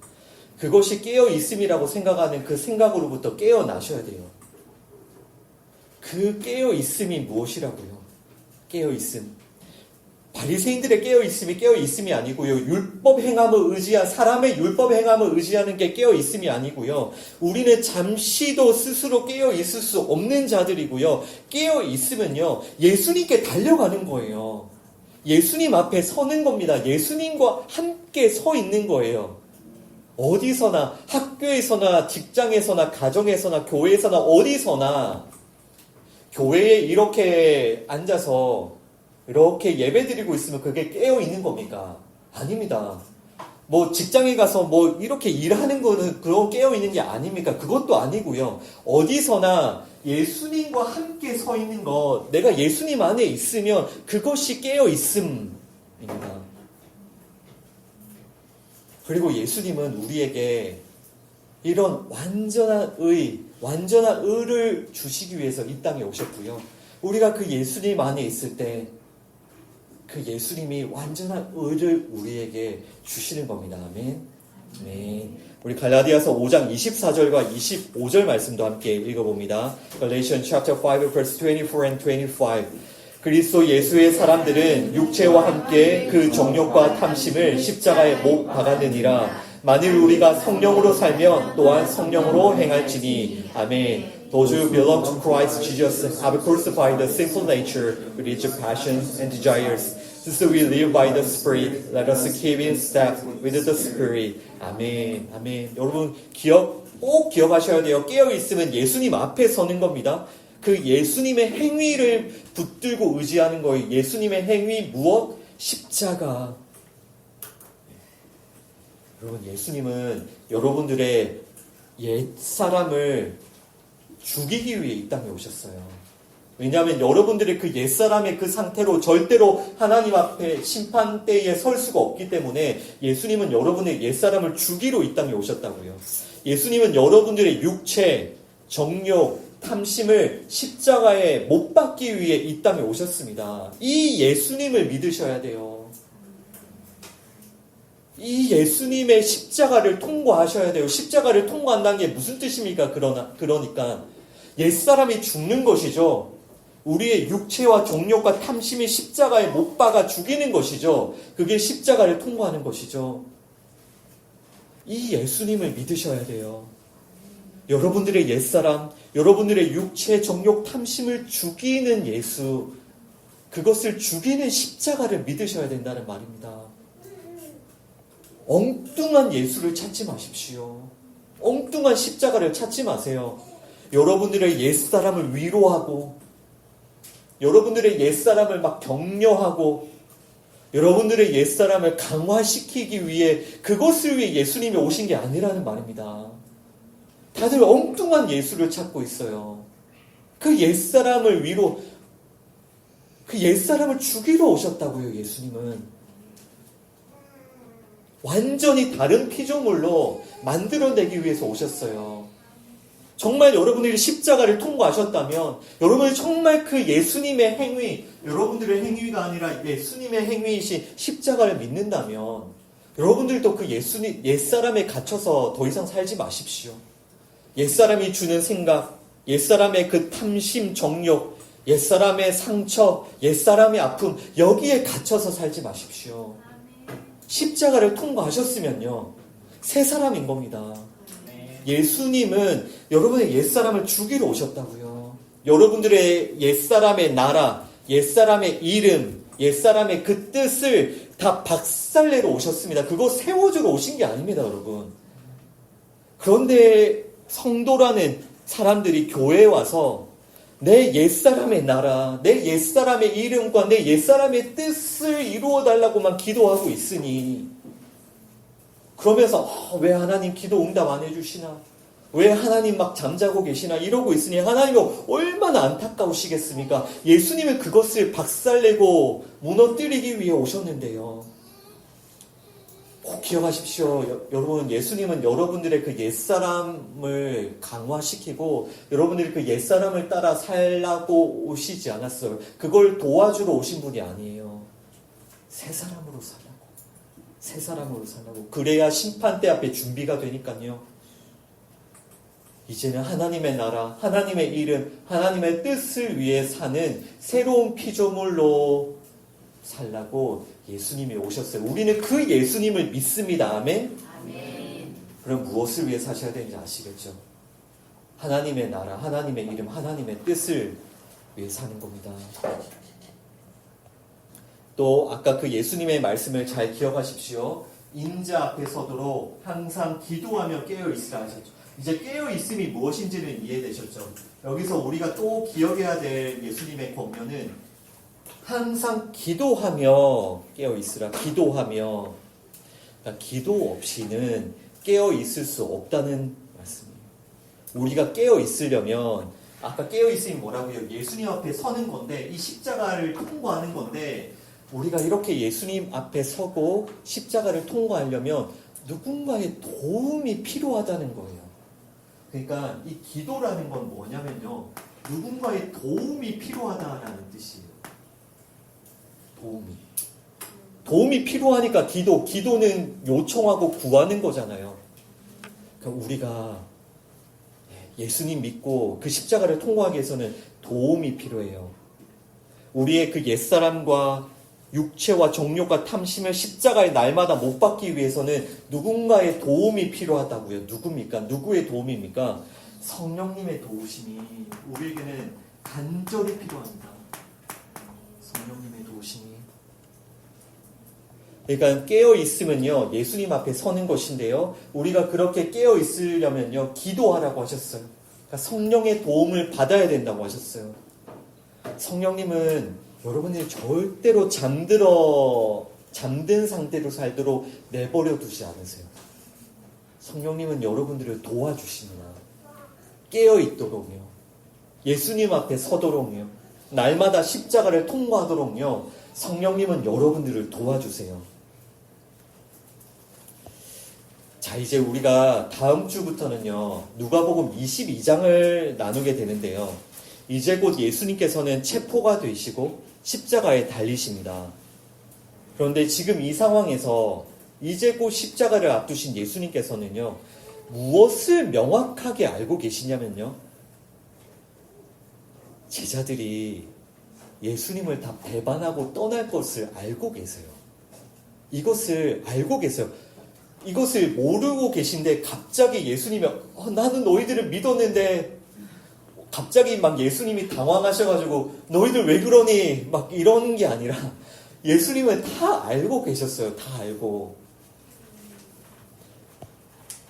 그것이 깨어있음이라고 생각하는 그 생각으로부터 깨어나셔야 돼요. 그 깨어있음이 무엇이라고요? 깨어있음. 바리새인들의 깨어있음이 아니고요. 율법 행함을 의지한 사람의 율법 행함을 의지하는 게 깨어있음이 아니고요. 우리는 잠시도 스스로 깨어있을 수 없는 자들이고요. 깨어있으면요. 예수님께 달려가는 거예요. 예수님 앞에 서는 겁니다. 예수님과 함께 서 있는 거예요. 어디서나 학교에서나 직장에서나 가정에서나 교회에서나 어디서나 교회에 이렇게 앉아서 이렇게 예배드리고 있으면 그게 깨어있는 겁니까? 아닙니다. 뭐 직장에 가서 뭐 이렇게 일하는 거는 그런 깨어있는 게 아닙니까? 그것도 아니고요. 어디서나 예수님과 함께 서 있는 것, 내가 예수님 안에 있으면 그것이 깨어있음입니다. 그리고 예수님은 우리에게 이런 완전한 의를 주시기 위해서 이 땅에 오셨고요. 우리가 그 예수님 안에 있을 때 그 예수님이 완전한 의를 우리에게 주시는 겁니다. 아멘. 네. 우리 갈라디아서 5장 24절과 25절 말씀도 함께 읽어봅니다. Galatians chapter 5 verse 24 and 25. 그리스도 예수의 사람들은 육체와 함께 그 정욕과 탐심을 십자가에 못 박았느니라. 만일 우리가 성령으로 살면 또한 성령으로 행할지니. 아멘. Those who belong to Christ Jesus have crucified the sinful nature with its passions and desires. Since we live by the Spirit, let us keep in step with the Spirit. 아멘. 아멘. 여러분 꼭 기억하셔야 돼요. 깨어있으면 예수님 앞에 서는 겁니다. 그 예수님의 행위를 붙들고 의지하는 거예요. 예수님의 행위 무엇? 십자가. 여러분 예수님은 여러분들의 옛사람을 죽이기 위해 이 땅에 오셨어요. 왜냐하면 여러분들의 그 옛사람의 그 상태로 절대로 하나님 앞에 심판대에 설 수가 없기 때문에 예수님은 여러분의 옛사람을 죽이러 이 땅에 오셨다고요. 예수님은 여러분들의 육체, 정욕, 탐심을 십자가에 못 박기 위해 이 땅에 오셨습니다. 이 예수님을 믿으셔야 돼요. 이 예수님의 십자가를 통과하셔야 돼요. 십자가를 통과한다는 게 무슨 뜻입니까? 그러니까 옛사람이 죽는 것이죠. 우리의 육체와 정욕과 탐심이 십자가에 못 박아 죽이는 것이죠. 그게 십자가를 통과하는 것이죠. 이 예수님을 믿으셔야 돼요. 여러분들의 옛사람, 여러분들의 육체, 정욕, 탐심을 죽이는 예수, 그것을 죽이는 십자가를 믿으셔야 된다는 말입니다. 엉뚱한 예수를 찾지 마십시오. 엉뚱한 십자가를 찾지 마세요. 여러분들의 옛사람을 위로하고 여러분들의 옛사람을 막 격려하고 여러분들의 옛사람을 강화시키기 위해 그것을 위해 예수님이 오신 게 아니라는 말입니다. 다들 엉뚱한 예수를 찾고 있어요. 그 옛사람을 그 옛사람을 죽이러 오셨다고요, 예수님은. 완전히 다른 피조물로 만들어내기 위해서 오셨어요. 정말 여러분들이 십자가를 통과하셨다면, 여러분이 정말 그 예수님의 행위, 여러분들의 행위가 아니라 예수님의 행위이신 십자가를 믿는다면, 여러분들도 그 옛사람에 갇혀서 더 이상 살지 마십시오. 옛사람이 주는 생각, 옛사람의 그 탐심, 정욕, 옛사람의 상처, 옛사람의 아픔, 여기에 갇혀서 살지 마십시오. 십자가를 통과하셨으면요, 새 사람인 겁니다. 예수님은 여러분의 옛사람을 죽이러 오셨다고요. 여러분들의 옛사람의 나라, 옛사람의 이름, 옛사람의 그 뜻을 다 박살내러 오셨습니다. 그거 세워주러 오신 게 아닙니다, 여러분. 그런데 성도라는 사람들이 교회에 와서 내 옛사람의 나라, 내 옛사람의 이름과 내 옛사람의 뜻을 이루어달라고만 기도하고 있으니, 그러면서 왜 하나님 기도 응답 안 해주시나? 왜 하나님 막 잠자고 계시나? 이러고 있으니 하나님이 얼마나 안타까우시겠습니까? 예수님은 그것을 박살내고 무너뜨리기 위해 오셨는데요. 꼭 기억하십시오. 여러분, 예수님은 여러분들의 그 옛사람을 강화시키고 여러분들이 그 옛사람을 따라 살라고 오시지 않았어요. 그걸 도와주러 오신 분이 아니에요. 새 사람으로 살라고. 새 사람으로 살라고. 그래야 심판대 앞에 준비가 되니까요. 이제는 하나님의 나라, 하나님의 이름, 하나님의 뜻을 위해 사는 새로운 피조물로 살라고 예수님이 오셨어요. 우리는 그 예수님을 믿습니다. 아멘? 아멘. 그럼 무엇을 위해 사셔야 되는지 아시겠죠? 하나님의 나라, 하나님의 이름, 하나님의 뜻을 위해 사는 겁니다. 또 아까 그 예수님의 말씀을 잘 기억하십시오. 인자 앞에 서도록 항상 기도하며 깨어있으라 하셨죠. 이제 깨어있음이 무엇인지는 이해되셨죠? 여기서 우리가 또 기억해야 될 예수님의 권면은 항상 기도하며 깨어있으라. 기도하며. 그러니까 기도 없이는 깨어있을 수 없다는 말씀이에요. 우리가 깨어있으려면 아까 깨어있음이 뭐라고요? 예수님 앞에 서는 건데, 이 십자가를 통과하는 건데, 우리가 이렇게 예수님 앞에 서고 십자가를 통과하려면 누군가의 도움이 필요하다는 거예요. 그러니까 이 기도라는 건 뭐냐면요, 누군가의 도움이 필요하다라는 뜻이에요. 도움이 필요하니까 기도는 요청하고 구하는 거잖아요. 그러니까 우리가 예수님 믿고 그 십자가를 통과하기 위해서는 도움이 필요해요. 우리의 그 옛사람과 육체와 정욕과 탐심을 십자가의 날마다 못 받기 위해서는 누군가의 도움이 필요하다고요. 누굽니까? 누구의 도움입니까? 성령님의 도우심이 우리에게는 간절히 필요합니다. 성령님의 도우심이. 그러니까 깨어있으면요, 예수님 앞에 서는 것인데요, 우리가 그렇게 깨어있으려면요, 기도하라고 하셨어요. 그러니까 성령의 도움을 받아야 된다고 하셨어요. 성령님은 여러분이 절대로 잠든 상태로 살도록 내버려 두지 않으세요. 성령님은 여러분들을 도와주십니다. 깨어있도록요. 예수님 앞에 서도록요. 날마다 십자가를 통과하도록요. 성령님은 여러분들을 도와주세요. 자, 이제 우리가 다음 주부터는요, 누가복음 22장을 나누게 되는데요. 이제 곧 예수님께서는 체포가 되시고 십자가에 달리십니다. 그런데 지금 이 상황에서 이제 곧 십자가를 앞두신 예수님께서는요, 무엇을 명확하게 알고 계시냐면요, 제자들이 예수님을 다 배반하고 떠날 것을 알고 계세요. 이것을 알고 계세요. 이것을 모르고 계신데 갑자기 예수님이 나는 너희들을 믿었는데, 갑자기 막 예수님이 당황하셔가지고 너희들 왜 그러니 막 이런 게 아니라 예수님은 다 알고 계셨어요. 다 알고.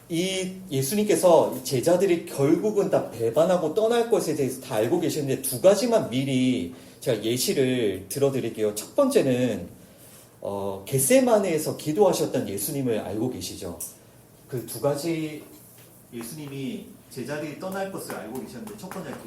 이 예수님께서 제자들이 결국은 다 배반하고 떠날 것에 대해서 다 알고 계셨는데, 두 가지만 미리 제가 예시를 들어드릴게요. 첫 번째는 겟세마네에서 기도하셨던 예수님을 알고 계시죠. 그 두 가지 예수님이 제자들이 떠날 것을 알고 계셨는데, 첫 번째는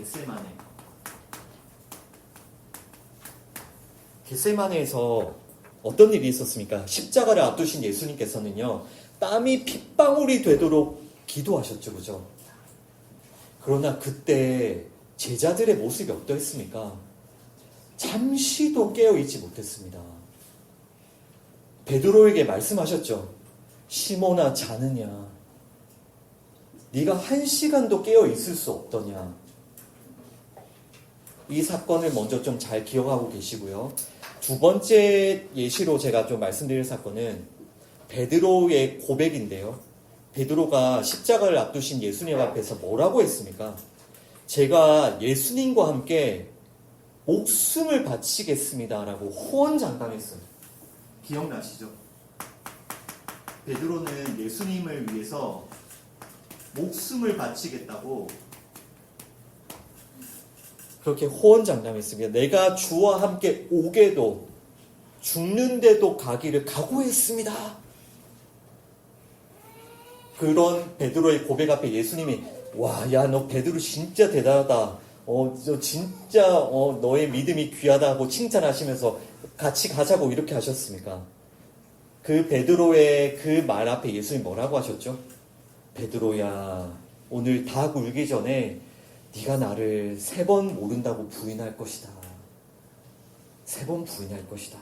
겟세마네에서 어떤 일이 있었습니까? 십자가를 앞두신 예수님께서는요, 땀이 핏방울이 되도록 기도하셨죠, 그죠? 그러나 그때 제자들의 모습이 어떠했습니까? 잠시도 깨어있지 못했습니다. 베드로에게 말씀하셨죠. 시몬아, 자느냐? 네가 1시간도 깨어있을 수 없더냐? 이 사건을 먼저 좀 잘 기억하고 계시고요. 두 번째 예시로 제가 좀 말씀드릴 사건은 베드로의 고백인데요. 베드로가 십자가를 앞두신 예수님 앞에서 뭐라고 했습니까? 제가 예수님과 함께 목숨을 바치겠습니다 라고 호언장담했어요. 기억나시죠? 베드로는 예수님을 위해서 목숨을 바치겠다고 그렇게 호언장담했습니다. 내가 주와 함께 오게도 죽는데도 가기를 각오했습니다. 그런 베드로의 고백 앞에 예수님이 와, 야, 너 베드로 진짜 대단하다. 저 진짜 너의 믿음이 귀하다고 칭찬하시면서 같이 가자고 이렇게 하셨습니까? 그 베드로의 그 말 앞에 예수님 뭐라고 하셨죠? 베드로야, 오늘 닭 울기 전에 네가 나를 3번 모른다고 부인할 것이다. 3번 부인할 것이다.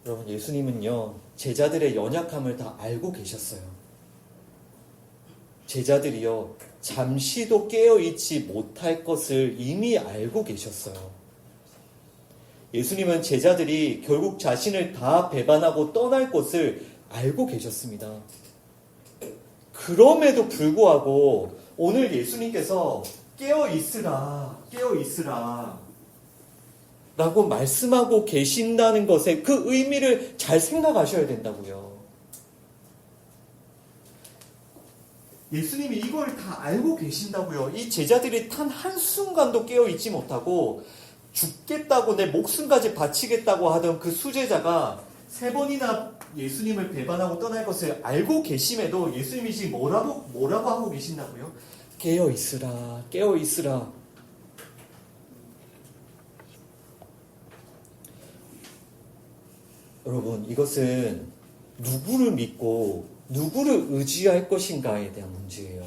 여러분, 예수님은요, 제자들의 연약함을 다 알고 계셨어요. 제자들이요, 잠시도 깨어있지 못할 것을 이미 알고 계셨어요. 예수님은 제자들이 결국 자신을 다 배반하고 떠날 것을 알고 계셨습니다. 그럼에도 불구하고 오늘 예수님께서 깨어있으라, 깨어있으라 라고 말씀하고 계신다는 것에 그 의미를 잘 생각하셔야 된다고요. 예수님이 이걸 다 알고 계신다고요. 이 제자들이 단 한순간도 깨어있지 못하고 죽겠다고 내 목숨까지 바치겠다고 하던 그 수제자가 3번이나 예수님을 배반하고 떠날 것을 알고 계심에도 예수님이 지금 뭐라고 하고 계신다고요? 깨어있으라, 깨어있으라. 여러분, 이것은 누구를 믿고 누구를 의지할 것인가에 대한 문제예요.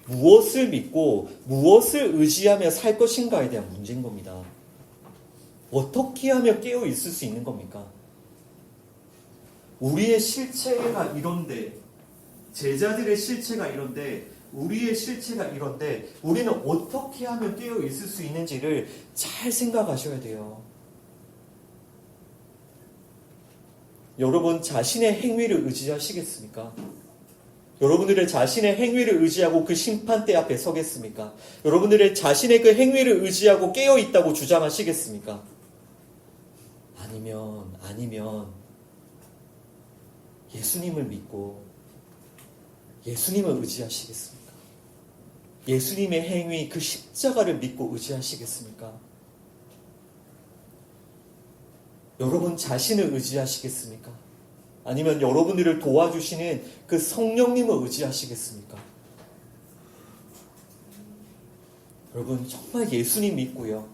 무엇을 믿고 무엇을 의지하며 살 것인가에 대한 문제인 겁니다. 어떻게 하며 깨어 있을 수 있는 겁니까? 우리의 실체가 이런데, 제자들의 실체가 이런데, 우리의 실체가 이런데, 우리는 어떻게 하며 깨어 있을 수 있는지를 잘 생각하셔야 돼요. 여러분 자신의 행위를 의지하시겠습니까? 여러분들의 자신의 행위를 의지하고 그 심판대 앞에 서겠습니까? 여러분들의 자신의 그 행위를 의지하고 깨어있다고 주장하시겠습니까? 아니면 예수님을 믿고 예수님을 의지하시겠습니까? 예수님의 행위, 그 십자가를 믿고 의지하시겠습니까? 여러분 자신을 의지하시겠습니까? 아니면 여러분들을 도와주시는 그 성령님을 의지하시겠습니까? 여러분 정말 예수님 믿고요.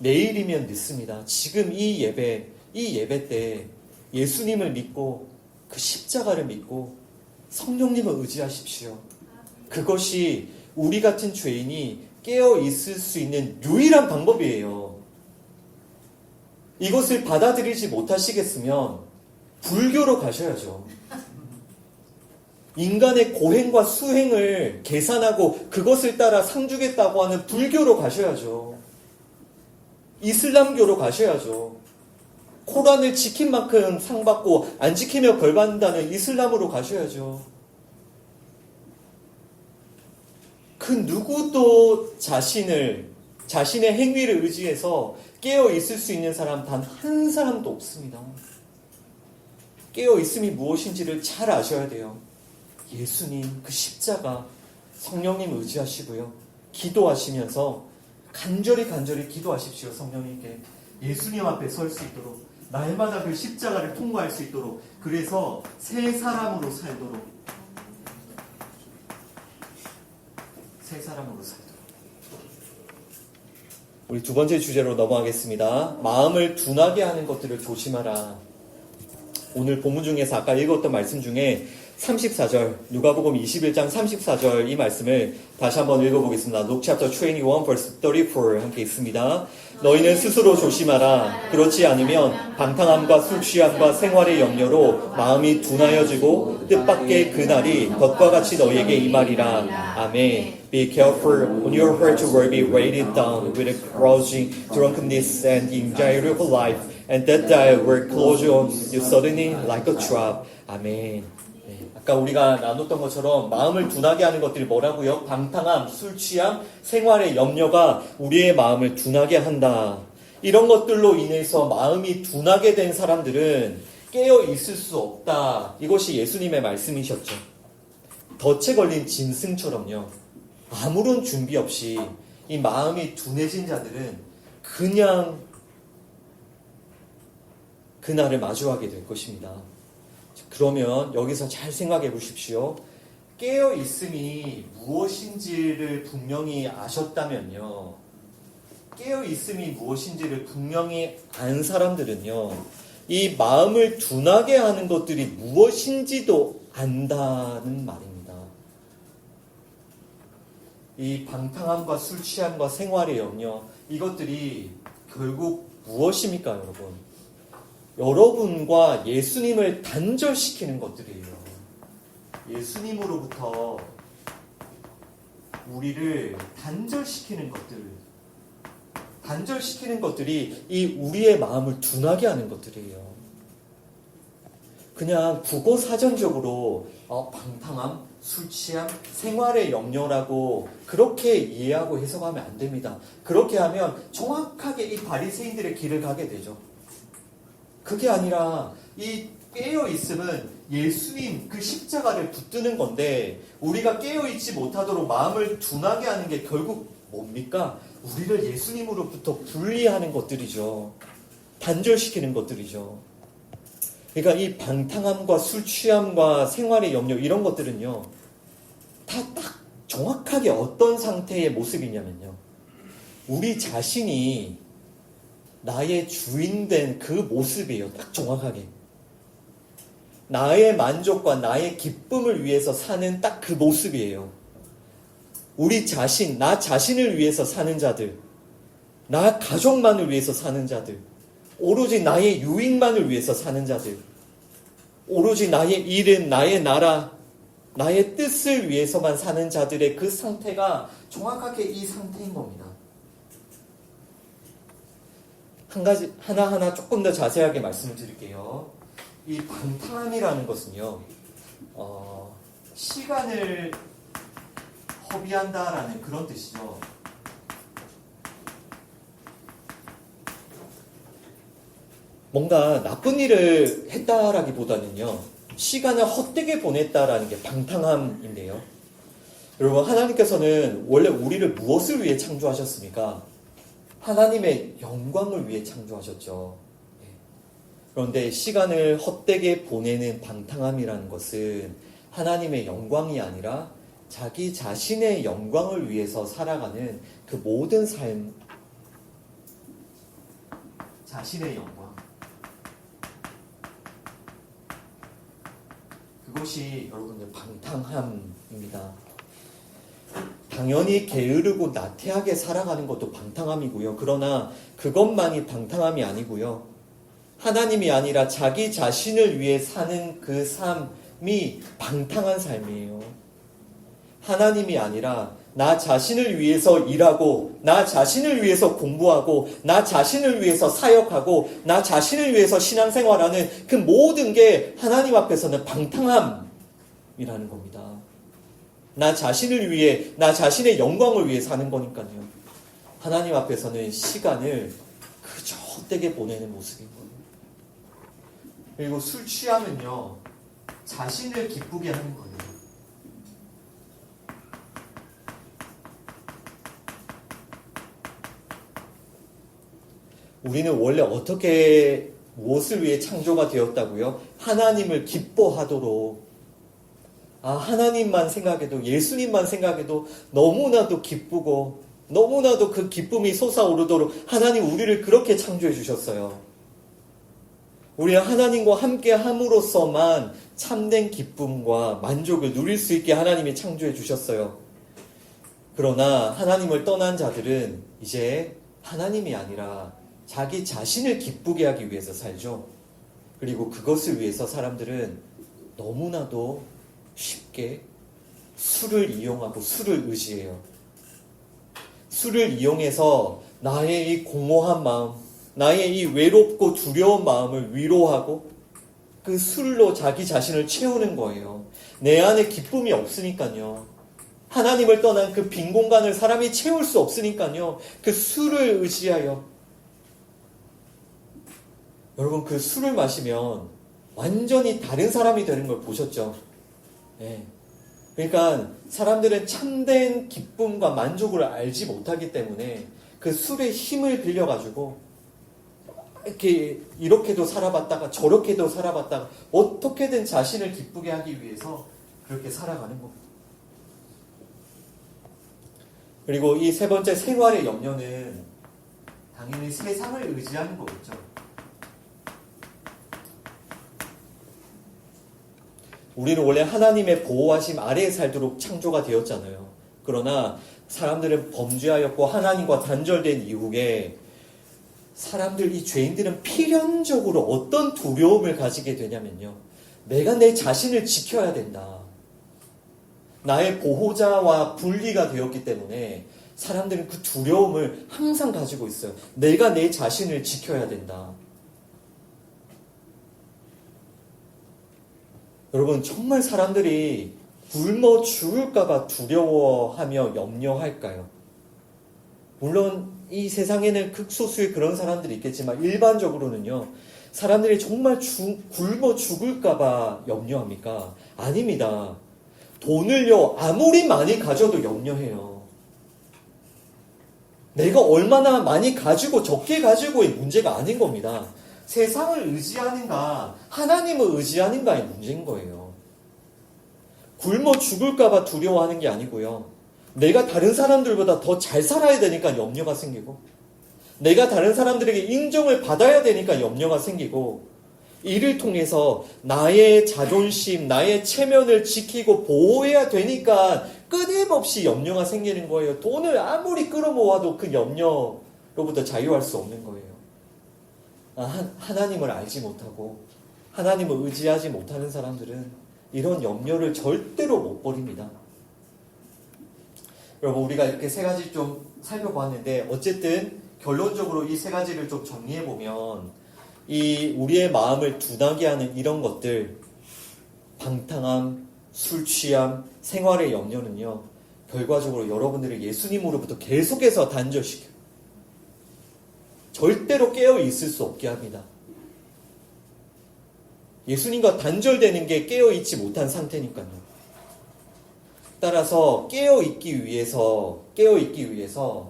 내일이면 늦습니다. 지금 이 예배 때 예수님을 믿고 그 십자가를 믿고 성령님을 의지하십시오. 그것이 우리 같은 죄인이 깨어 있을 수 있는 유일한 방법이에요. 이것을 받아들이지 못하시겠으면 불교로 가셔야죠. 인간의 고행과 수행을 계산하고 그것을 따라 상 주겠다고 하는 불교로 가셔야죠. 이슬람교로 가셔야죠. 코란을 지킨 만큼 상 받고 안 지키며 벌 받는다는 이슬람으로 가셔야죠. 그 누구도 자신의 행위를 의지해서 깨어 있을 수 있는 사람 단 한 사람도 없습니다. 깨어 있음이 무엇인지를 잘 아셔야 돼요. 예수님, 그 십자가, 성령님 의지하시고요. 기도하시면서 간절히 기도하십시오. 성령님께 예수님 앞에 설 수 있도록, 날마다 그 십자가를 통과할 수 있도록, 그래서 새 사람으로 살도록, 새 사람으로 살도록. 우리 두 번째 주제로 넘어가겠습니다. 마음을 둔하게 하는 것들을 조심하라. 오늘 본문 중에서 아까 읽었던 말씀 중에 34절, 누가복음 21장 34절 이 말씀을 다시 한번 읽어보겠습니다. Luke chapter 21 verse 34 함께 있습니다. 너희는 스스로 조심하라. 그렇지 않으면 방탕함과 술 취함과 생활의 염려로 마음이 둔하여지고 뜻밖의 그날이 덫과 같이 너희에게 임하리라. 아멘. Be careful on your heart will be weighted down with a carousing, drunkenness and anxiety of life, and that day will close on you suddenly like a trap. 아멘. 아까 우리가 나눴던 것처럼 마음을 둔하게 하는 것들이 뭐라고요? 방탕함, 술 취함, 생활의 염려가 우리의 마음을 둔하게 한다. 이런 것들로 인해서 마음이 둔하게 된 사람들은 깨어 있을 수 없다. 이것이 예수님의 말씀이셨죠. 덫에 걸린 짐승처럼요. 아무런 준비 없이 이 마음이 둔해진 자들은 그냥 그날을 마주하게 될 것입니다. 그러면 여기서 잘 생각해 보십시오. 깨어 있음이 무엇인지를 분명히 아셨다면요. 깨어 있음이 무엇인지를 분명히 안 사람들은요. 이 마음을 둔하게 하는 것들이 무엇인지도 안다는 말입니다. 이 방탕함과 술 취함과 생활의 염려, 이것들이 결국 무엇입니까, 여러분? 여러분과 예수님을 단절시키는 것들이에요. 예수님으로부터 우리를 단절시키는 것들이 이 우리의 마음을 둔하게 하는 것들이에요. 그냥 국어사전적으로 방탕함, 술 취함, 생활의 염려라고 그렇게 이해하고 해석하면 안 됩니다. 그렇게 하면 정확하게 이 바리새인들의 길을 가게 되죠. 그게 아니라 이 깨어있음은 예수님 그 십자가를 붙드는 건데 우리가 깨어있지 못하도록 마음을 둔하게 하는 게 결국 뭡니까? 우리를 예수님으로부터 분리하는 것들이죠. 단절시키는 것들이죠. 그러니까 이 방탕함과 술 취함과 생활의 염려 이런 것들은요. 다 딱 정확하게 어떤 상태의 모습이냐면요. 우리 자신이 나의 주인된 그 모습이에요. 딱 정확하게. 나의 만족과 나의 기쁨을 위해서 사는 딱 그 모습이에요. 우리 자신, 나 자신을 위해서 사는 자들, 나 가족만을 위해서 사는 자들, 오로지 나의 유익만을 위해서 사는 자들, 오로지 나의 일은, 나의 나라, 나의 뜻을 위해서만 사는 자들의 그 상태가 정확하게 이 상태인 겁니다. 한 가지, 하나하나 조금 더 자세하게 말씀을 드릴게요. 이 방탕함이라는 것은요, 시간을 허비한다라는 그런 뜻이죠. 뭔가 나쁜 일을 했다라기보다는요, 시간을 헛되게 보냈다라는 게 방탕함인데요. 여러분, 하나님께서는 원래 우리를 무엇을 위해 창조하셨습니까? 하나님의 영광을 위해 창조하셨죠. 그런데 시간을 헛되게 보내는 방탕함이라는 것은 하나님의 영광이 아니라 자기 자신의 영광을 위해서 살아가는 그 모든 삶, 자신의 영광, 그것이 여러분들 방탕함입니다. 당연히 게으르고 나태하게 살아가는 것도 방탕함이고요. 그러나 그것만이 방탕함이 아니고요. 하나님이 아니라 자기 자신을 위해 사는 그 삶이 방탕한 삶이에요. 하나님이 아니라 나 자신을 위해서 일하고, 나 자신을 위해서 공부하고, 나 자신을 위해서 사역하고, 나 자신을 위해서 신앙생활하는 그 모든 게 하나님 앞에서는 방탕함이라는 겁니다. 나 자신을 위해, 나 자신의 영광을 위해 사는 거니까요. 하나님 앞에서는 시간을 그저 헛되게 보내는 모습인 거예요. 그리고 술 취하면요, 자신을 기쁘게 하는 거예요. 우리는 원래 어떻게 무엇을 위해 창조가 되었다고요? 하나님을 기뻐하도록. 하나님만 생각해도, 예수님만 생각해도 너무나도 기쁘고 너무나도 그 기쁨이 솟아오르도록 하나님 우리를 그렇게 창조해 주셨어요. 우리는 하나님과 함께 함으로써만 참된 기쁨과 만족을 누릴 수 있게 하나님이 창조해 주셨어요. 그러나 하나님을 떠난 자들은 이제 하나님이 아니라 자기 자신을 기쁘게 하기 위해서 살죠. 그리고 그것을 위해서 사람들은 너무나도 쉽게 술을 이용하고 술을 의지해요. 술을 이용해서 나의 이 공허한 마음, 나의 이 외롭고 두려운 마음을 위로하고 그 술로 자기 자신을 채우는 거예요. 내 안에 기쁨이 없으니까요. 하나님을 떠난 그 빈 공간을 사람이 채울 수 없으니까요. 그 술을 의지하여. 여러분, 그 술을 마시면 완전히 다른 사람이 되는 걸 보셨죠? 네. 그러니까 사람들은 참된 기쁨과 만족을 알지 못하기 때문에 그 술의 힘을 빌려가지고 이렇게도 살아봤다가 저렇게도 살아봤다가 어떻게든 자신을 기쁘게 하기 위해서 그렇게 살아가는 겁니다. 그리고 이 세 번째 생활의 염려는 당연히 세상을 의지하는 거겠죠. 우리는 원래 하나님의 보호하심 아래에 살도록 창조가 되었잖아요. 그러나 사람들은 범죄하였고 하나님과 단절된 이후에 사람들, 이 죄인들은 필연적으로 어떤 두려움을 가지게 되냐면요. 내가 내 자신을 지켜야 된다. 나의 보호자와 분리가 되었기 때문에 사람들은 그 두려움을 항상 가지고 있어요. 내가 내 자신을 지켜야 된다. 여러분, 정말 사람들이 굶어 죽을까봐 두려워하며 염려할까요? 물론 이 세상에는 극소수의 그런 사람들이 있겠지만 일반적으로는요. 사람들이 정말 굶어 죽을까봐 염려합니까? 아닙니다. 돈을요, 아무리 많이 가져도 염려해요. 내가 얼마나 많이 가지고 적게 가지고의 문제가 아닌 겁니다. 세상을 의지하는가, 하나님을 의지하는가의 문제인 거예요. 굶어 죽을까봐 두려워하는 게 아니고요. 내가 다른 사람들보다 더 잘 살아야 되니까 염려가 생기고, 내가 다른 사람들에게 인정을 받아야 되니까 염려가 생기고, 이를 통해서 나의 자존심, 나의 체면을 지키고 보호해야 되니까 끊임없이 염려가 생기는 거예요. 돈을 아무리 끌어모아도 그 염려로부터 자유할 수 없는 거예요. 하나님을 알지 못하고 하나님을 의지하지 못하는 사람들은 이런 염려를 절대로 못 버립니다. 여러분, 우리가 이렇게 세 가지 좀 살펴봤는데 어쨌든 결론적으로 이 세 가지를 좀 정리해보면 이 우리의 마음을 둔하게 하는 이런 것들, 방탕함, 술 취함, 생활의 염려는요, 결과적으로 여러분들을 예수님으로부터 계속해서 단절시켜요. 절대로 깨어 있을 수 없게 합니다. 예수님과 단절되는 게 깨어 있지 못한 상태니까요. 따라서 깨어 있기 위해서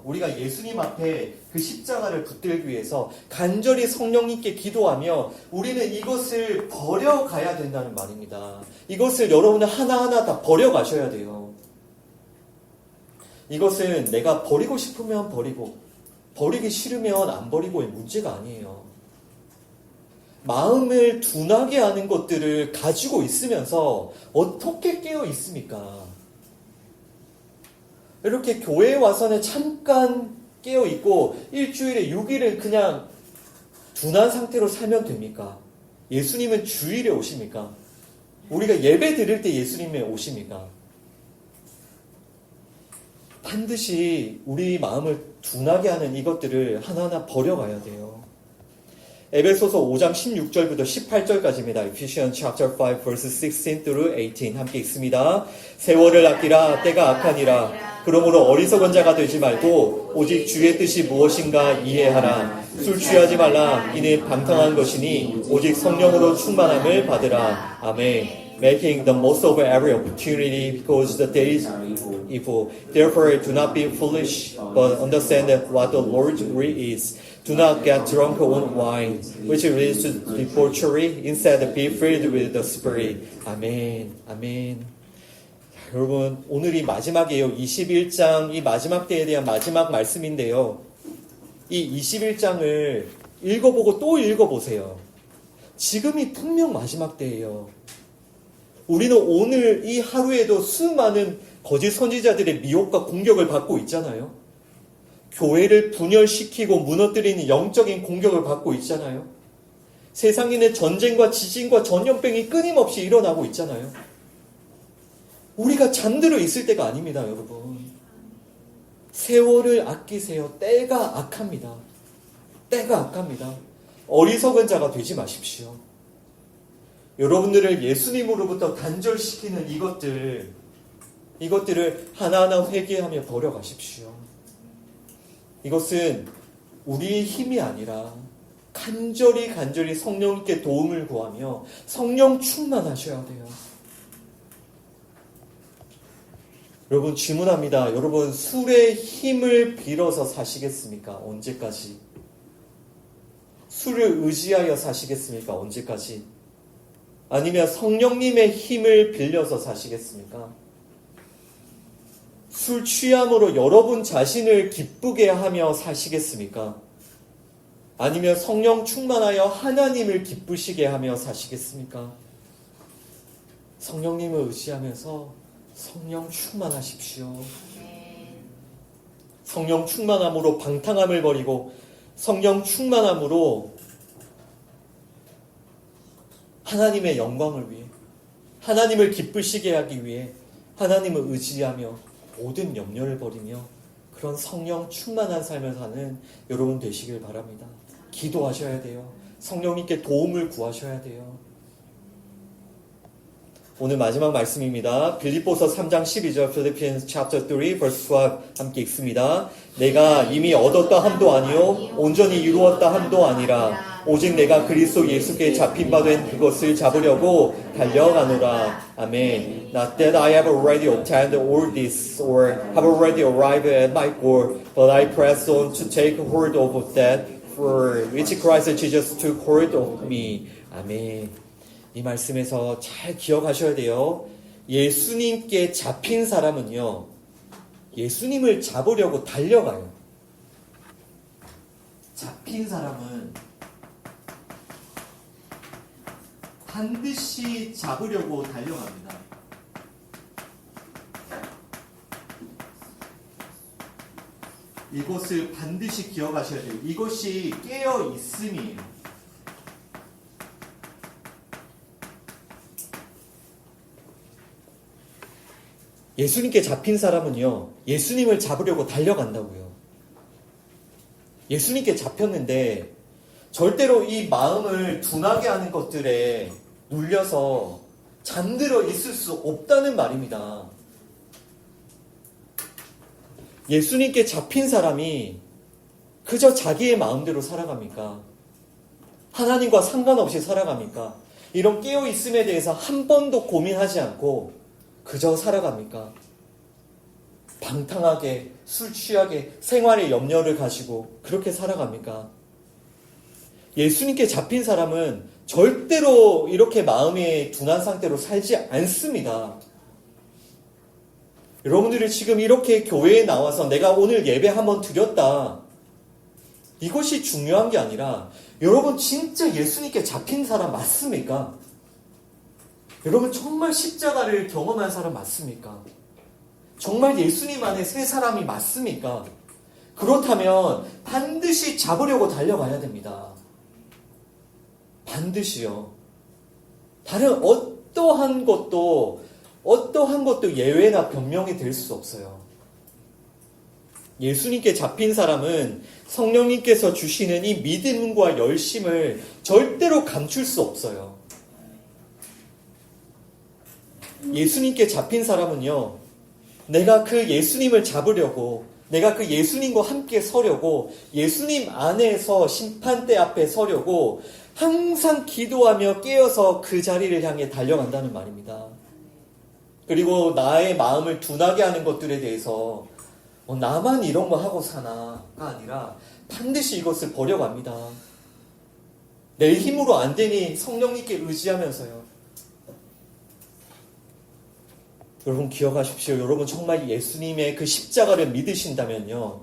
우리가 예수님 앞에 그 십자가를 붙들기 위해서 간절히 성령님께 기도하며 우리는 이것을 버려가야 된다는 말입니다. 이것을 여러분은 하나하나 다 버려가셔야 돼요. 이것은 내가 버리고 싶으면 버리고 버리기 싫으면 안 버리고의 문제가 아니에요. 마음을 둔하게 하는 것들을 가지고 있으면서 어떻게 깨어 있습니까? 이렇게 교회에 와서는 잠깐 깨어 있고 일주일에 6일은 그냥 둔한 상태로 살면 됩니까? 예수님은 주일에 오십니까? 우리가 예배 드릴 때 예수님이 오십니까? 반드시 우리 마음을 둔하게 하는 이것들을 하나하나 버려가야 돼요. 에베소서 5장 16절부터 18절까지입니다. Ephesians chapter 5 verses 16 through 18 함께 읽습니다. 세월을 아끼라 때가 악하니라. 그러므로 어리석은 자가 되지 말고 오직 주의 뜻이 무엇인가 이해하라. 술 취하지 말라. 이는 방탕한 것이니 오직 성령으로 충만함을 받으라. 아멘. Making the most of every opportunity because the days are evil. Therefore do not be foolish, but understand what the Lord's will is. Do not get drunk on wine, which leads to debauchery. Instead, be filled with the Spirit. 아멘. 아멘. 여러분, 오늘이 마지막이에요. 21장, 이 마지막 때에 대한 마지막 말씀인데요. 이 21장을 읽어보고 또 읽어보세요. 지금이 분명 마지막 때예요. 우리는 오늘 이 하루에도 수많은 거짓 선지자들의 미혹과 공격을 받고 있잖아요. 교회를 분열시키고 무너뜨리는 영적인 공격을 받고 있잖아요. 세상에는 전쟁과 지진과 전염병이 끊임없이 일어나고 있잖아요. 우리가 잠들어 있을 때가 아닙니다, 여러분. 세월을 아끼세요. 때가 악합니다. 때가 악합니다. 어리석은 자가 되지 마십시오. 여러분들을 예수님으로부터 단절시키는 이것들을 하나하나 회개하며 버려가십시오. 이것은 우리의 힘이 아니라 간절히 성령님께 도움을 구하며 성령 충만하셔야 돼요. 여러분, 질문합니다. 여러분, 술의 힘을 빌어서 사시겠습니까? 언제까지? 술을 의지하여 사시겠습니까? 언제까지? 아니면 성령님의 힘을 빌려서 사시겠습니까? 술 취함으로 여러분 자신을 기쁘게 하며 사시겠습니까? 아니면 성령 충만하여 하나님을 기쁘시게 하며 사시겠습니까? 성령님을 의지하면서 성령 충만하십시오. 성령 충만함으로 방탕함을 버리고 성령 충만함으로 하나님의 영광을 위해, 하나님을 기쁘시게 하기 위해 하나님을 의지하며 모든 염려를 버리며 그런 성령 충만한 삶을 사는 여러분 되시길 바랍니다. 기도하셔야 돼요. 성령님께 도움을 구하셔야 돼요. 오늘 마지막 말씀입니다. 빌립보서 3장 12절, Philippians chapter 3 verse 12 함께 읽습니다. 내가 이미 얻었다 함도 아니요 온전히 이루었다 함도 아니라 오직 내가 그리스도 예수께 잡힌 바 된 그것을 잡으려고 달려가노라. 아멘. Not that I have already obtained all this or have already arrived at my goal, but I press on to take hold of that for which Christ Jesus took hold of me. 아멘. 이 말씀에서 잘 기억하셔야 돼요. 예수님께 잡힌 사람은요, 예수님을 잡으려고 달려가요. 잡힌 사람은 반드시 잡으려고 달려갑니다. 이것을 반드시 기억하셔야 돼요. 이것이 깨어 있음이에요. 예수님께 잡힌 사람은요, 예수님을 잡으려고 달려간다고요. 예수님께 잡혔는데 절대로 이 마음을 둔하게 하는 것들에 눌려서 잠들어 있을 수 없다는 말입니다. 예수님께 잡힌 사람이 그저 자기의 마음대로 살아갑니까? 하나님과 상관없이 살아갑니까? 이런 깨어있음에 대해서 한 번도 고민하지 않고 그저 살아갑니까? 방탕하게, 술 취하게, 생활에 염려를 가지고 그렇게 살아갑니까? 예수님께 잡힌 사람은 절대로 이렇게 마음의 둔한 상태로 살지 않습니다. 여러분들이 지금 이렇게 교회에 나와서 내가 오늘 예배 한번 드렸다. 이것이 중요한 게 아니라 여러분 진짜 예수님께 잡힌 사람 맞습니까? 여러분 정말 십자가를 경험한 사람 맞습니까? 정말 예수님 안에 새 사람이 맞습니까? 그렇다면 반드시 잡으려고 달려가야 됩니다. 반드시요. 다른 어떠한 것도 예외나 변명이 될 수 없어요. 예수님께 잡힌 사람은 성령님께서 주시는 이 믿음과 열심을 절대로 감출 수 없어요. 예수님께 잡힌 사람은요, 내가 그 예수님을 잡으려고, 내가 그 예수님과 함께 서려고, 예수님 안에서 심판대 앞에 서려고 항상 기도하며 깨어서 그 자리를 향해 달려간다는 말입니다. 그리고 나의 마음을 둔하게 하는 것들에 대해서 나만 이런 거 하고 사나가 아니라 반드시 이것을 버려갑니다. 내 힘으로 안 되니 성령님께 의지하면서요. 여러분 기억하십시오. 여러분 정말 예수님의 그 십자가를 믿으신다면요,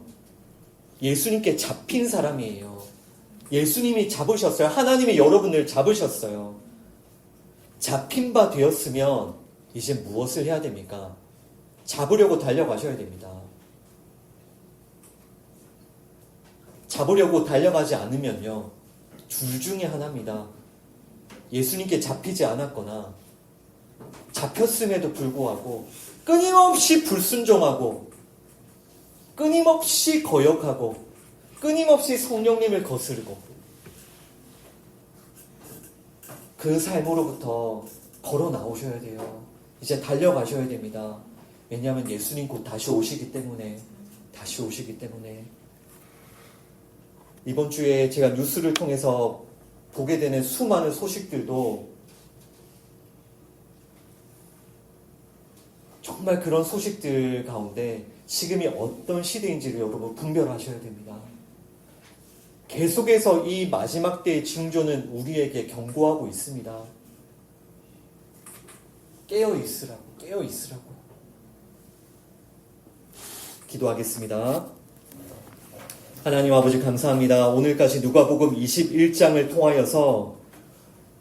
예수님께 잡힌 사람이에요. 예수님이 잡으셨어요. 하나님이 여러분을 잡으셨어요. 잡힌 바 되었으면 이제 무엇을 해야 됩니까? 잡으려고 달려가셔야 됩니다. 잡으려고 달려가지 않으면요, 둘 중에 하나입니다. 예수님께 잡히지 않았거나 잡혔음에도 불구하고 끊임없이 불순종하고 끊임없이 거역하고 끊임없이 성령님을 거스르고 그 삶으로부터 걸어 나오셔야 돼요. 이제 달려가셔야 됩니다. 왜냐하면 예수님 곧 다시 오시기 때문에. 이번 주에 제가 뉴스를 통해서 보게 되는 수많은 소식들도 정말 그런 소식들 가운데 지금이 어떤 시대인지를 여러분 분별하셔야 됩니다. 계속해서 이 마지막 때의 징조는 우리에게 경고하고 있습니다. 깨어 있으라고. 기도하겠습니다. 하나님 아버지 감사합니다. 오늘까지 누가복음 21장을 통하여서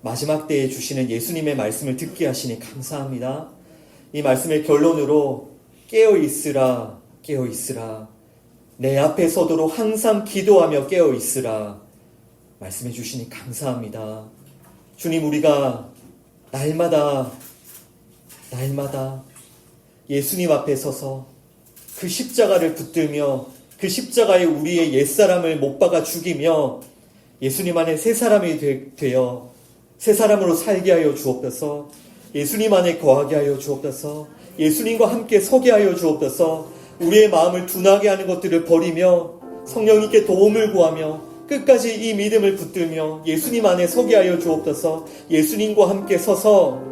마지막 때에 주시는 예수님의 말씀을 듣게 하시니 감사합니다. 이 말씀의 결론으로 깨어 있으라. 내 앞에 서도록 항상 기도하며 깨어 있으라. 말씀해 주시니 감사합니다. 주님, 우리가 날마다 예수님 앞에 서서 그 십자가를 붙들며 그 십자가에 우리의 옛사람을 못 박아 죽이며 예수님 안에 새 사람이 되어 새 사람으로 살게 하여 주옵소서. 예수님 안에 거하게 하여 주옵소서. 예수님과 함께 서게 하여 주옵소서. 우리의 마음을 둔하게 하는 것들을 버리며 성령님께 도움을 구하며 끝까지 이 믿음을 붙들며 예수님 안에 서게 하여 주옵소서. 예수님과 함께 서서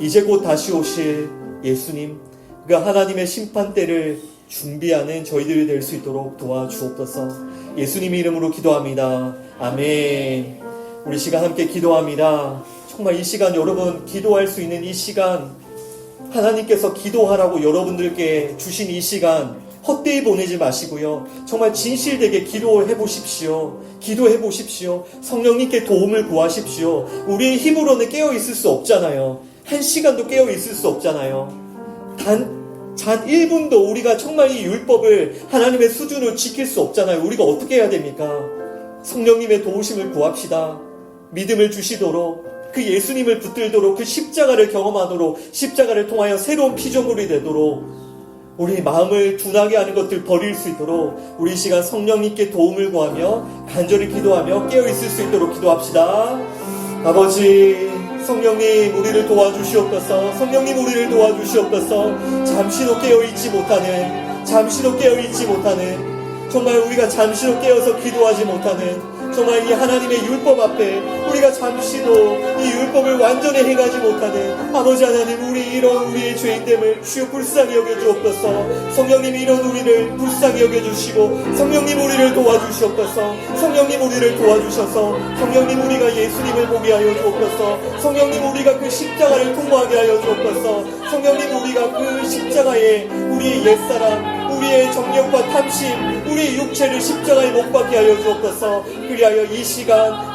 이제 곧 다시 오실 예수님, 그가 하나님의 심판대를 준비하는 저희들이 될 수 있도록 도와주옵소서. 예수님 이름으로 기도합니다. 아멘. 우리 시간 함께 기도합니다. 정말 이 시간, 여러분 기도할 수 있는 이 시간, 하나님께서 기도하라고 여러분들께 주신 이 시간 헛되이 보내지 마시고요, 정말 진실되게 기도해 보십시오. 성령님께 도움을 구하십시오. 우리의 힘으로는 깨어 있을 수 없잖아요. 한 시간도 깨어 있을 수 없잖아요. 단 1분도 우리가 정말 이 율법을 하나님의 수준으로 지킬 수 없잖아요. 우리가 어떻게 해야 됩니까? 성령님의 도우심을 구합시다. 믿음을 주시도록, 그 예수님을 붙들도록, 그 십자가를 경험하도록, 십자가를 통하여 새로운 피조물이 되도록, 우리 마음을 둔하게 하는 것들 버릴 수 있도록 우리 시간 성령님께 도움을 구하며 간절히 기도하며 깨어있을 수 있도록 기도합시다. 아버지, 성령님 우리를 도와주시옵소서. 잠시도 깨어있지 못하는, 정말 우리가 잠시도 깨어서 기도하지 못하는, 정말 이 하나님의 율법 앞에 우리가 잠시도 이 율법을 완전히 행하지 못하는 아버지 하나님, 우리의 죄인됨을 주여 불쌍히 여겨주옵소서. 성령님 이런 우리를 불쌍히 여겨주시고 성령님 우리를 도와주시옵소서. 성령님 우리가 예수님을 보게 하여 주옵소서. 성령님 우리가 그 십자가를 통과하게 하여 주옵소서. 성령님 우리가 그 십자가에 우리의 옛사람, 우리의 정욕과 탐심, 우리의 육체를 십자가에 못 박게 하여 주옵소서. 그리하여 이 시간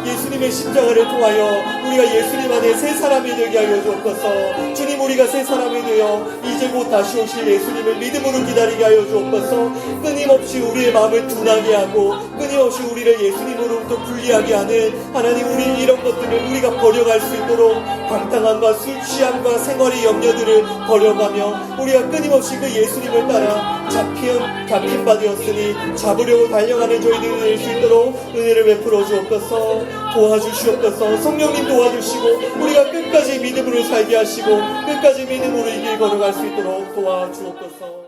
예수님의 십자가를 통하여 우리가 예수님 안에 새 사람이 되게 하여 주옵소서. 주님, 우리가 새 사람이 되어 이제 곧 다시 오실 예수님을 믿음으로 기다리게 하여 주옵소서. 끊임없이 우리의 마음을 둔하게 하고 끊임없이 우리를 예수님으로부터 분리하게 하는 하나님, 우리 이런 것들을 우리가 버려갈 수 있도록 방탕함과 술 취함과 생활의 염려들을 버려가며 우리가 끊임없이 그 예수님을 따라 잡힌 바 되었으니 잡으려고 달려가는 저희들이 될 수 있도록 은혜를 베풀어 주옵소서. 도와주시옵소서. 성령님 도와주시고 우리가 끝까지 믿음으로 살게 하시고 끝까지 믿음으로 이 길 걸어갈 수 있도록 도와주옵소서.